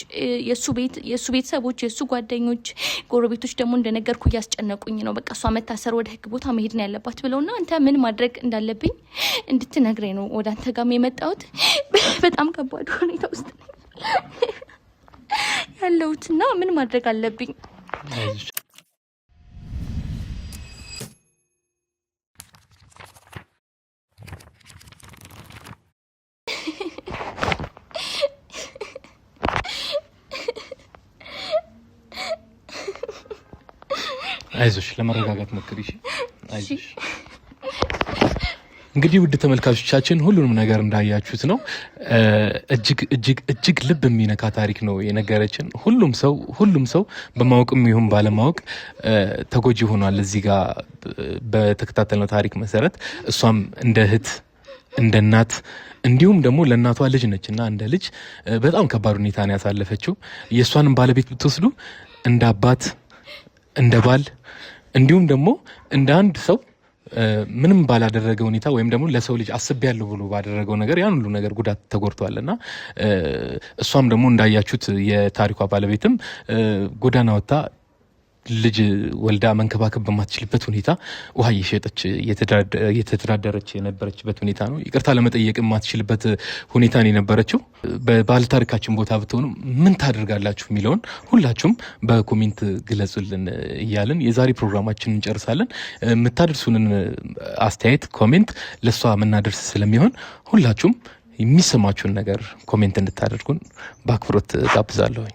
የሱ ቤተሰቦች የሱ ጓደኞች ጎረቤቶች ደግሞ እንደነገርኩ ያስጨነቁኝ ነው በቃ እሷ መታሰር ወደ ህግ ቦታ መሄድ ነው ያለባት ብለውና አንተ ምን ማድረግ እንዳለብኝ እንድትነግረኝ ነው ወደ አንተ ጋር የመጣሁት በጣም ከባድ ሁኔታ ውስጥ ያለውትና ምን ማድረግ አለብኝ አይዞሽ ለመረጋጋት ሞክሪ እሺ አይዞሽ እንግዲህ ውድ ተመልካቾቻችን ሁሉንም ነገር እንዳያችሁት ነው እጅግ ልብ የሚነካ ታሪክ ነው የነገረችን ሁሉም ሰው በማወቅም ይሁን ባለማወቅ ተጎጂ ሆኗል እዚህ ጋር በተከታተልነው ታሪክ መሰረት እሷም እንደ እህት እንደ እናት እንዲሁም ደግሞ ለእናቷ ልጅ ነችና እንደ ልጅ በጣም ከባድ ሁኔታ ነው ያሳለፈችው የሷንም ባለቤት ብትወስዱ እንደ አባት እንደ ባል እንዲሁም ደግሞ እንደ አንድ ሰው ምንም ባላደረገ ሁኔታ ወይም ደግሞ ለሰው ልጅ አስቤያለሁ ብሎ ባደረገው ነገር ያን ሁሉ ነገር ጉዳት ተጎድቷልና እሷም ደግሞ እንዳያችሁት የታሪኳ ባለቤትም ጎዳና ወጣ ልጅ ወልዳ መንከባከብ በማትችልበት ሁኔታ ውሃ እየሸጠች እየተደራደረች የነበረችበት ሁኔታ ነው ይቅርታ ለመጠየቅ የማትችልበት ሁኔታ ነው የነበረችው በባለ ታሪካችን ቦታ ብትሆኑ ምን ታደርጋላችሁ የሚለውን ሁላችሁም በኮሜንት ግለጹልን እያልን የዛሬ ፕሮግራማችንን እንጨርሳለን የምታደርሱንን አስተያየት ኮሜንት ለሷ መናደርስ ስለሚሆን ሁላችሁም የሚሰማችሁን ነገር ኮሜንት እንድታደርጉን በአክብሮት ጋብዛለሁኝ።